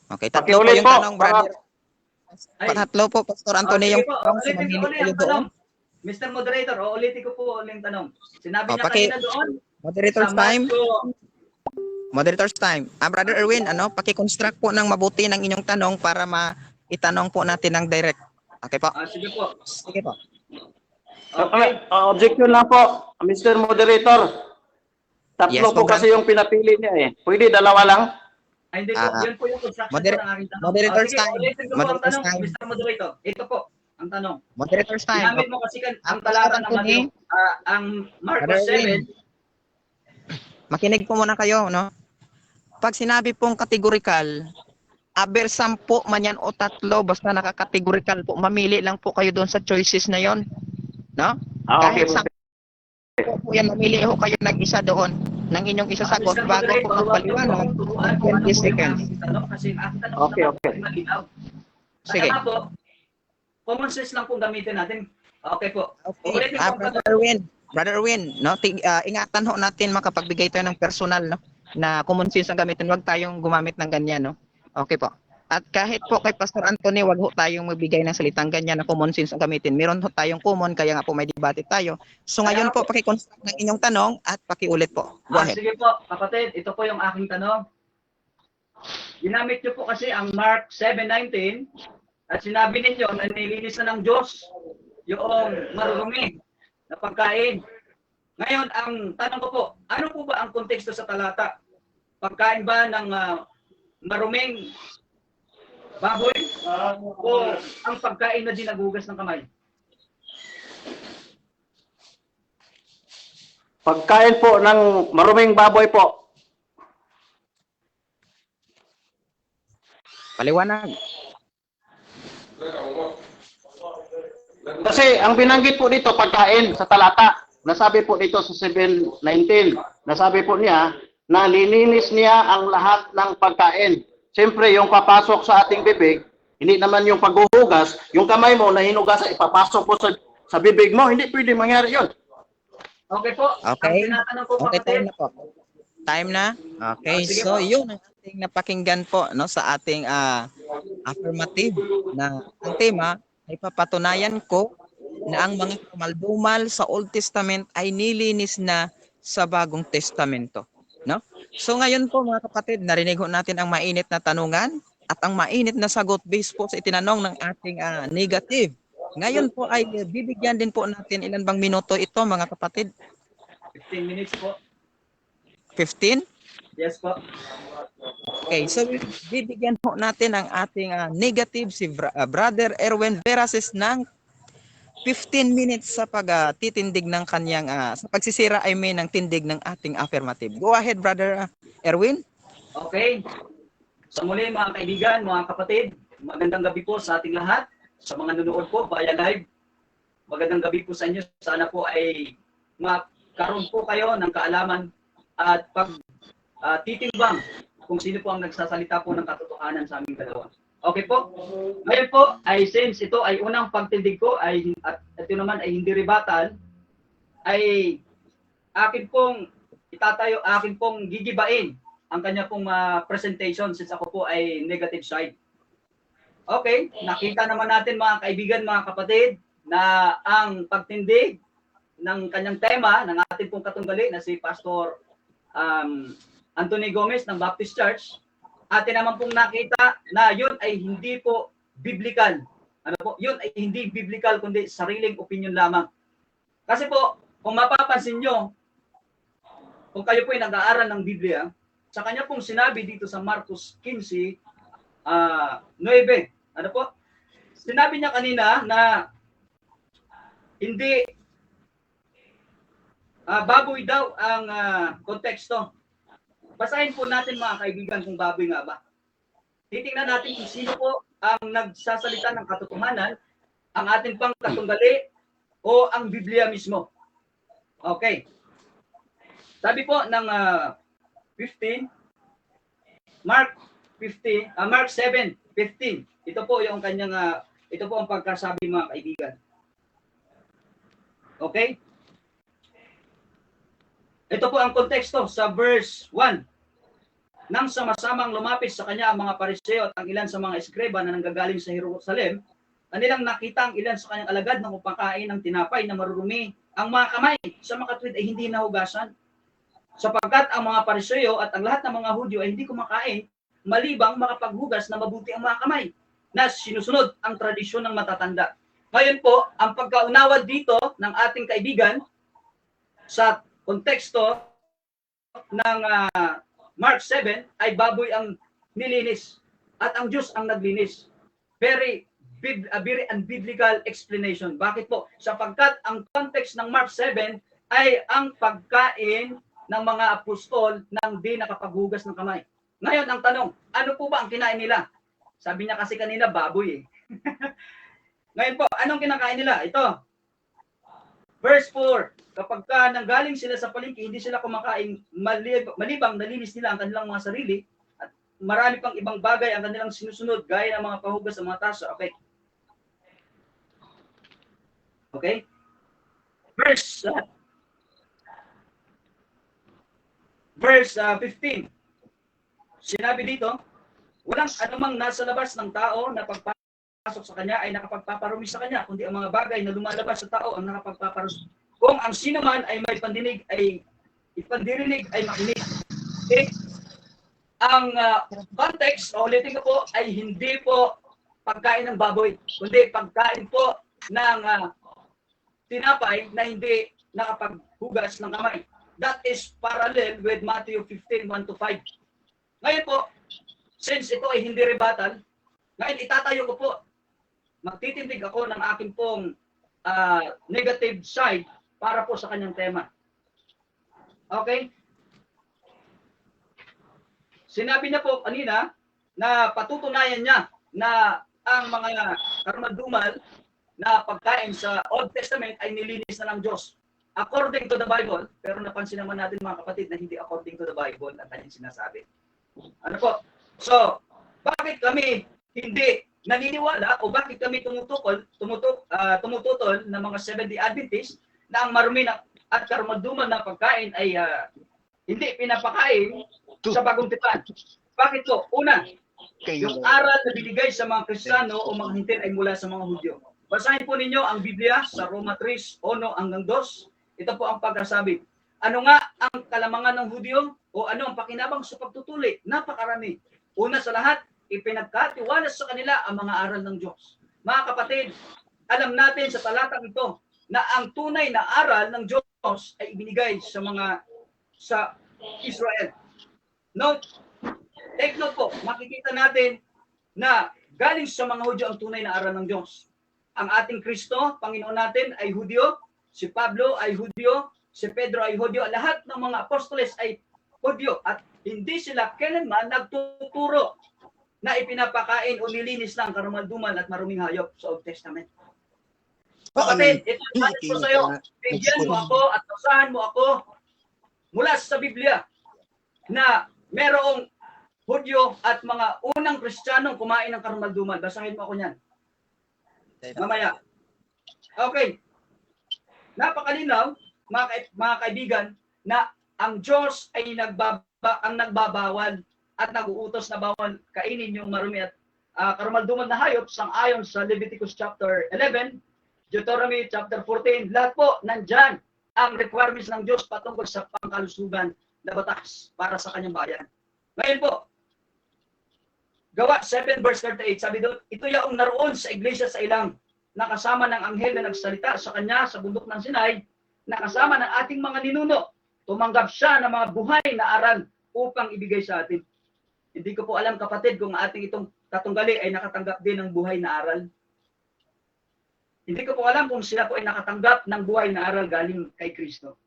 Okay, tatlo po Pakiulit yung po, tanong, brother. Ay, Tatlo po, Pastor Anthony, sige yung po, tanong. So, ulitin ko mamili ulit kayo ang doon. tanong. Mr. Moderator, ulitin ko po ulit ang tanong. Sinabi niya kanina doon Moderator's sa time. Marko. Moderator's time. Brother Erwin, paki-construct po ng mabuti ng inyong tanong para itanong po natin ng direct. Okay po? Sige po. Sige po. Okay. Objection lang po, Mr. Moderator. Tatlo Yes, po kasi yung pinapili niya eh. Pwede dalawa lang? Ay, hindi po. Yun po yung construction po ng aking tanong. Moderator's Sige, time. ulitin ko po ang Moderator's tanong, time. Mr. Moderator. Ito po ang tanong. Moderator's time. Ginamit mo kasi ang Pastor talata ng Anthony. ang Marko Brother Erwin. 7. Makinig po muna kayo, no? Pag sinabi pong categorical, aber 10 man yan o tatlo, basta nakakategorical po, mamili lang po kayo doon sa choices na yon, no? Okay. Kahit 10 po yan, mamili ho kayo ng-isa doon, ng inyong isasagot Mr. bago po Moderator, magpaliwanag turuan ng kung ano 20 po yung seconds. aking tanong kasi ang aking tanong Okay, naman okay. ay malinaw. Sige. Kaya po, common sense lang pong gamitin natin. Okay po. Okay. Ulitin ko ang Brother tanong. Erwin, no? Ingatan ho natin makapagbigay tayo ng personal, no? Na common sense ang gamitin, huwag tayong gumamit ng ganyan, no? Okay po. At kahit po kay Pastor Anthony, wag ho tayong magbigay ng salitang ganyan na common sense ang gamitin. Meron ho tayong common, kaya nga po may debate tayo. So ngayon po, paki-construct ng inyong tanong at pakiulit po. Go ahead. Sige po, kapatid, ito po yung aking tanong. Ginamit niyo po kasi ang Mark 7:19 at sinabi ninyo na nilinis na ng Diyos yung marurumi na pagkain. Ngayon, ang tanong ko po, ano po ba ang konteksto sa talata? Pagkain ba ng maruming baboy o ang pagkain na dinagugas ng kamay? Pagkain po ng maruming baboy po. Paliwanag. Kasi ang binanggit po dito, pagkain sa talata. Nasabi po dito sa 7:19. Nasabi po niya na lininis niya ang lahat ng pagkain. Siyempre, yung papasok sa ating bibig, hindi naman yung paghuhugas, yung kamay mo na hinugasan, ipapasok mo sa bibig mo, hindi pwede mangyari yun. Okay po. Okay. Ang tinatanong ko, Okay, kapatid, time na po. Time na? Okay, Sige so po. yun ang ating napakinggan po no, sa ating affirmative na ang tema ay papatunayan ko na ang mga kamaldumal sa Old Testament ay nilinis na sa Bagong Testamento. No? So ngayon po mga kapatid, narinig ho natin ang mainit na tanungan at ang mainit na sagot based po sa itinanong ng ating negative. Ngayon po ay bibigyan din po natin ilan bang minuto ito mga kapatid? 15 minutes po. 15? Yes po. Okay, so bibigyan po natin ang ating negative si Brother Erwin Veraces ng 15 minutes sa pagtitindig ng kanyang sa pagsisira ng tindig ng ating affirmative. Go ahead, Brother Erwin. Okay. Sa muli mga kaibigan, mga kapatid, magandang gabi po sa ating lahat. Sa mga nanonood po via live, magandang gabi po sa inyo. Sana po ay magkaroon po kayo ng kaalaman at titimbang kung sino po ang nagsasalita po ng katotohanan sa aming dalawa. Okay po? Ngayon po, ay since ito ay unang pagtindig ko, at ito naman ay hindi rebuttal, ay akin pong gigibain ang kanya pong presentation since ako po ay negative side. Okay, nakita naman natin mga kaibigan, mga kapatid, na ang pagtindig ng kanyang tema ng ating pong katunggali na si Pastor Anthony Gomez ng Baptist Church, atin naman pong nakita na yun ay hindi po biblical. Ano po? Yun ay hindi biblical kundi sariling opinion lamang. Kasi po, kung mapapansin nyo, kung kayo po ay nag-aaral ng Biblia, sa kanya pong sinabi dito sa Marcos 15, 9, ano po? Sinabi niya kanina na hindi baboy daw ang konteksto. Basahin po natin mga kaibigan kung baboy nga ba. Titingnan natin kung sino po ang nagsasalita ng katotohanan, ang ating pang katunggali o ang Biblia mismo. Okay. Sabi po ng 15, Mark 7:15. Ito po yung kanyang ito po ang pagkasabi mga kaibigan. Okay? Ito po ang konteksto sa verse 1. Nang sama-samang lumapit sa kanya ang mga Pariseo at ang ilan sa mga eskriba na nanggagaling sa Jerusalem, kanilang nakita ang ilan sa kanyang alagad na kumakain ng tinapay na marurumi. Ang mga kamay sa makatwid ay hindi nahugasan. Sapagkat ang mga Pariseo at ang lahat ng mga Hudyo ay hindi kumakain, malibang makapaghugas na mabuti ang mga kamay, na sinusunod ang tradisyon ng matatanda. Ngayon po, ang pagkaunawa dito ng ating kaibigan sa konteksto ng Mark 7 ay baboy ang nilinis at ang Diyos ang naglinis. Very unbiblical explanation. Bakit po? Sapagkat ang context ng Mark 7 ay ang pagkain ng mga apostol nang di nakapaghugas ng kamay. Ngayon, ang tanong, ano po ba ang kinain nila? Sabi niya kasi kanina, baboy eh. Ngayon po, anong kinakain nila? Ito, verse 4, kapag nanggaling sila sa palengke, hindi sila kumakain malibang nalinis nila ang kanilang mga sarili at marami pang ibang bagay ang kanilang sinusunod gaya ng mga pahugas sa mga tasa. Okay. Okay? Verse 15. Sinabi dito, walang anumang nasa labas ng tao na pagpasok sa kanya ay nakapagpaparumi sa kanya, kundi ang mga bagay na lumalabas sa tao ang nakapagpaparumi. Kung ang sino man ay may pandinig ay ipandirinig ay makinig. Okay? Ang context, ulitin ko po, ay hindi po pagkain ng baboy, kundi pagkain po ng tinapay na hindi nakapaghugas ng kamay. That is parallel with Matthew 15:1-5. Ngayon po, since ito ay hindi rebuttal, ngayon itatayo ko po, magtitindig ako ng aking pong negative side para po sa kanyang tema. Okay? Sinabi niya po kanina na patutunayan niya na ang mga karumal-dumal na pagkain sa Old Testament ay nilinis na ng Diyos. According to the Bible, pero napansin naman natin mga kapatid na hindi according to the Bible ang kanyang sinasabi. Ano po? So, bakit kami hindi naniniwala o bakit kami tumututol ng mga Seventh-day Adventists na ang marumi at karumal-dumal na pagkain ay hindi pinapakain sa Bagong Tipan? Bakit po? Una, yung aral na binigay sa mga Kristiyano o mga Hintil ay mula sa mga Hudyo. Basahin po ninyo ang Biblia sa Roma 3:1-2. Ito po ang pagkasabi. Ano nga ang kalamangan ng Hudyo o ano ang pakinabang sa pagtutuli? Napakarami. Una sa lahat, ipinagkatiwala sa kanila ang mga aral ng Diyos. Mga kapatid, alam natin sa talatang ito na ang tunay na aral ng Diyos ay ibinigay sa Israel. Note, take note po, makikita natin na galing sa mga Hudyo ang tunay na aral ng Diyos. Ang ating Kristo, Panginoon natin, ay Hudyo, si Pablo ay Hudyo, si Pedro ay Hudyo, lahat ng mga apostoles ay Hudyo at hindi sila kailanman nagtuturo na ipinapakain o nilinis ng karumal-dumal at maruming hayop sa Old Testament. Kapatid, ito ang ko sa iyo. Bigyan mo ako at basahan mo ako mula sa Biblia na merong Hudyo at mga unang Kristiyanong kumain ng karumal-dumal. Basahin mo ako niyan. Mamaya. Okay. Napakalinaw, mga kaibigan, na ang Diyos ay nagbabawal at nag-uutos na bawal kainin yung marumi at karumal-dumal na hayop sang-ayon sa Leviticus chapter 11, Deuteronomy chapter 14. Lahat po nandyan ang requirements ng Diyos patungkol sa pangkalusugan na batas para sa kanyang bayan. Ngayon po, Gawa 7:38, sabi doon, ito yung naroon sa iglesia sa ilang, nakasama ng anghel na nagsalita sa kanya sa bundok ng Sinai, nakasama ng ating mga ninuno. Tumanggap siya ng mga buhay na aral upang ibigay sa atin. Hindi ko po alam kapatid kung ating itong katunggali ay nakatanggap din ng buhay na aral. Hindi ko po alam kung sila po ay nakatanggap ng buhay na aral galing kay Kristo.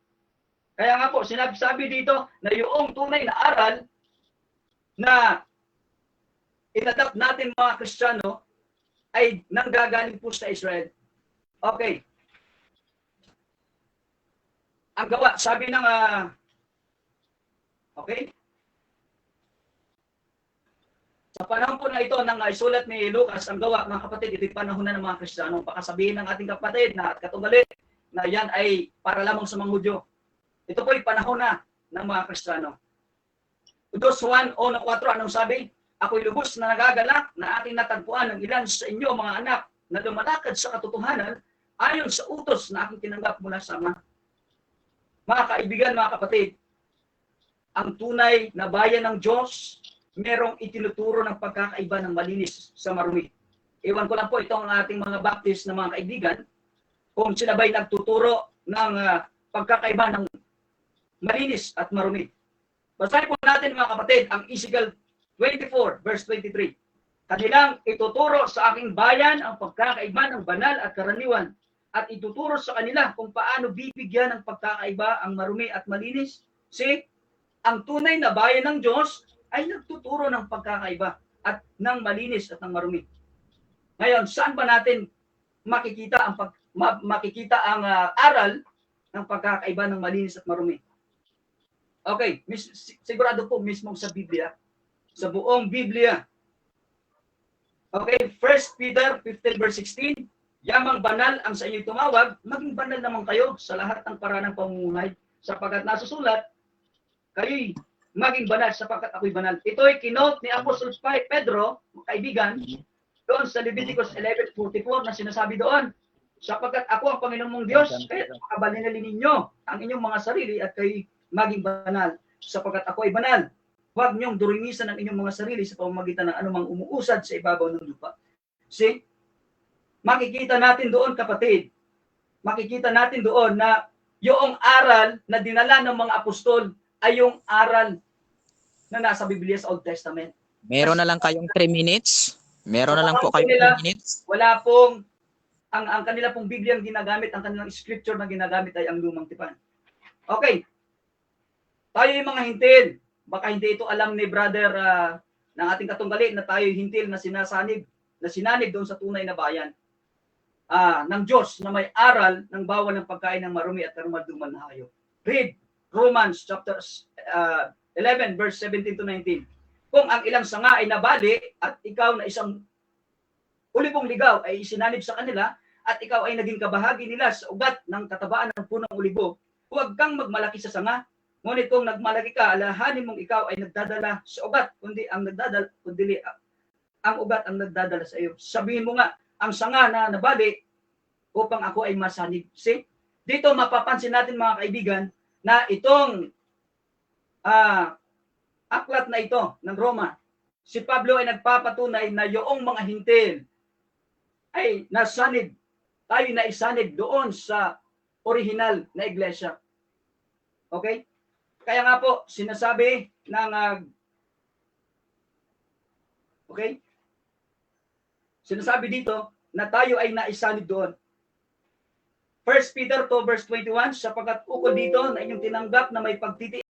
Kaya nga po, sinabi dito na yung tunay na aral na inadapt natin mga Kristiyano ay nanggagaling po sa Israel. Okay. Ang gawa, sabi ng okay? Sa panahon po na ito ng isulat ni Lucas, ang gawa, mga kapatid, ito'y panahon na ng mga Kristiyano. Baka sabihin ng ating kapatid na katunggali na yan ay para lamang sa mga Hudyo. Ito po'y panahon na ng mga Kristiyano. Udos 1:4, anong sabi? Ako'y lubos na nagagalak na aking natagpuan ng ilan sa inyo mga anak na lumalakad sa katotohanan ayon sa utos na aking tinanggap mula sa Ama. Mga kaibigan, mga kapatid, ang tunay na bayan ng Diyos, merong itinuturo ng pagkakaiba ng malinis sa marumi. Ewan ko lang po itong ating mga Baptist na mga kaibigan, kung sila ba'y nagtuturo ng pagkakaiba ng malinis at marumi. Basahin po natin mga kapatid ang Ezekiel 24:23. Kanilang ituturo sa aking bayan ang pagkakaiba ng banal at karaniwan at ituturo sa kanila kung paano bibigyan ng pagkakaiba ang marumi at malinis. See, ang tunay na bayan ng Diyos ay nagtuturo ng pagkakaiba at ng malinis at ng marumi. Ngayon, saan ba natin makikita ang aral ng pagkakaiba ng malinis at marumi? Okay, sigurado po mismo sa Biblia, sa buong Biblia. Okay, 1 Peter 15:16, yamang banal ang sa inyo'y tumawag, maging banal naman kayo sa lahat ng paraan ng pamumuhay, sapagkat nasusulat, kayo'y maging banal sapagkat ako'y banal. Ito'y kinote ni Apostle Pedro, kaibigan, doon sa Leviticus 11:44 na sinasabi doon, sapagkat ako ang Panginoon mong Diyos, kaya makabalinalin ninyo ang inyong mga sarili at kayo maging banal, sapagkat ako ay banal. Huwag niyong durimisan ang inyong mga sarili sa pamamagitan ng anumang umuusad sa ibabaw ng lupa. See? Makikita natin doon, kapatid, makikita natin doon na yung aral na dinala ng mga apostol ay yung aral na nasa Biblia sa Old Testament. Meron na lang kayong 3 minutes. Meron na lang po kayong 3 minutes. Wala pong, ang kanila pong Biblia ang ginagamit, ang kanilang scripture na ginagamit ay ang lumang tipan. Okay. Tayo yung mga hintil. Baka hindi ito alam ni brother ng ating katunggali na tayo hintil na sinanib doon sa tunay na bayan ng Diyos na may aral ng bawal ng pagkain ng marumi at karumaldumal na hayop. Read Romans chapter 11 verse 17 to 19. Kung ang ilang sanga ay nabali at ikaw na isang ulibong ligaw ay isinanib sa kanila at ikaw ay naging kabahagi nila sa ugat ng katabaan ng punong ulibo, huwag kang magmalaki sa sanga. Ngunit kung nagmalaki ka, alahanin mong ikaw ay nagdadala sa ugat, kundi ang ugat ang nagdadala sa iyo. Sabihin mo nga, ang sanga na nabali upang ako ay masanib. See? Dito mapapansin natin mga kaibigan na itong aklat na ito ng Roma, si Pablo ay nagpapatunay na yung mga hintil ay nasanib, tayo na isanib doon sa original na iglesia. Okay? Kaya nga po, sinasabi ng sinasabi dito na tayo ay naisanib doon. 1 Peter 2 verse 21, sapagkat ukol dito na inyong tinanggap na may pagtitiis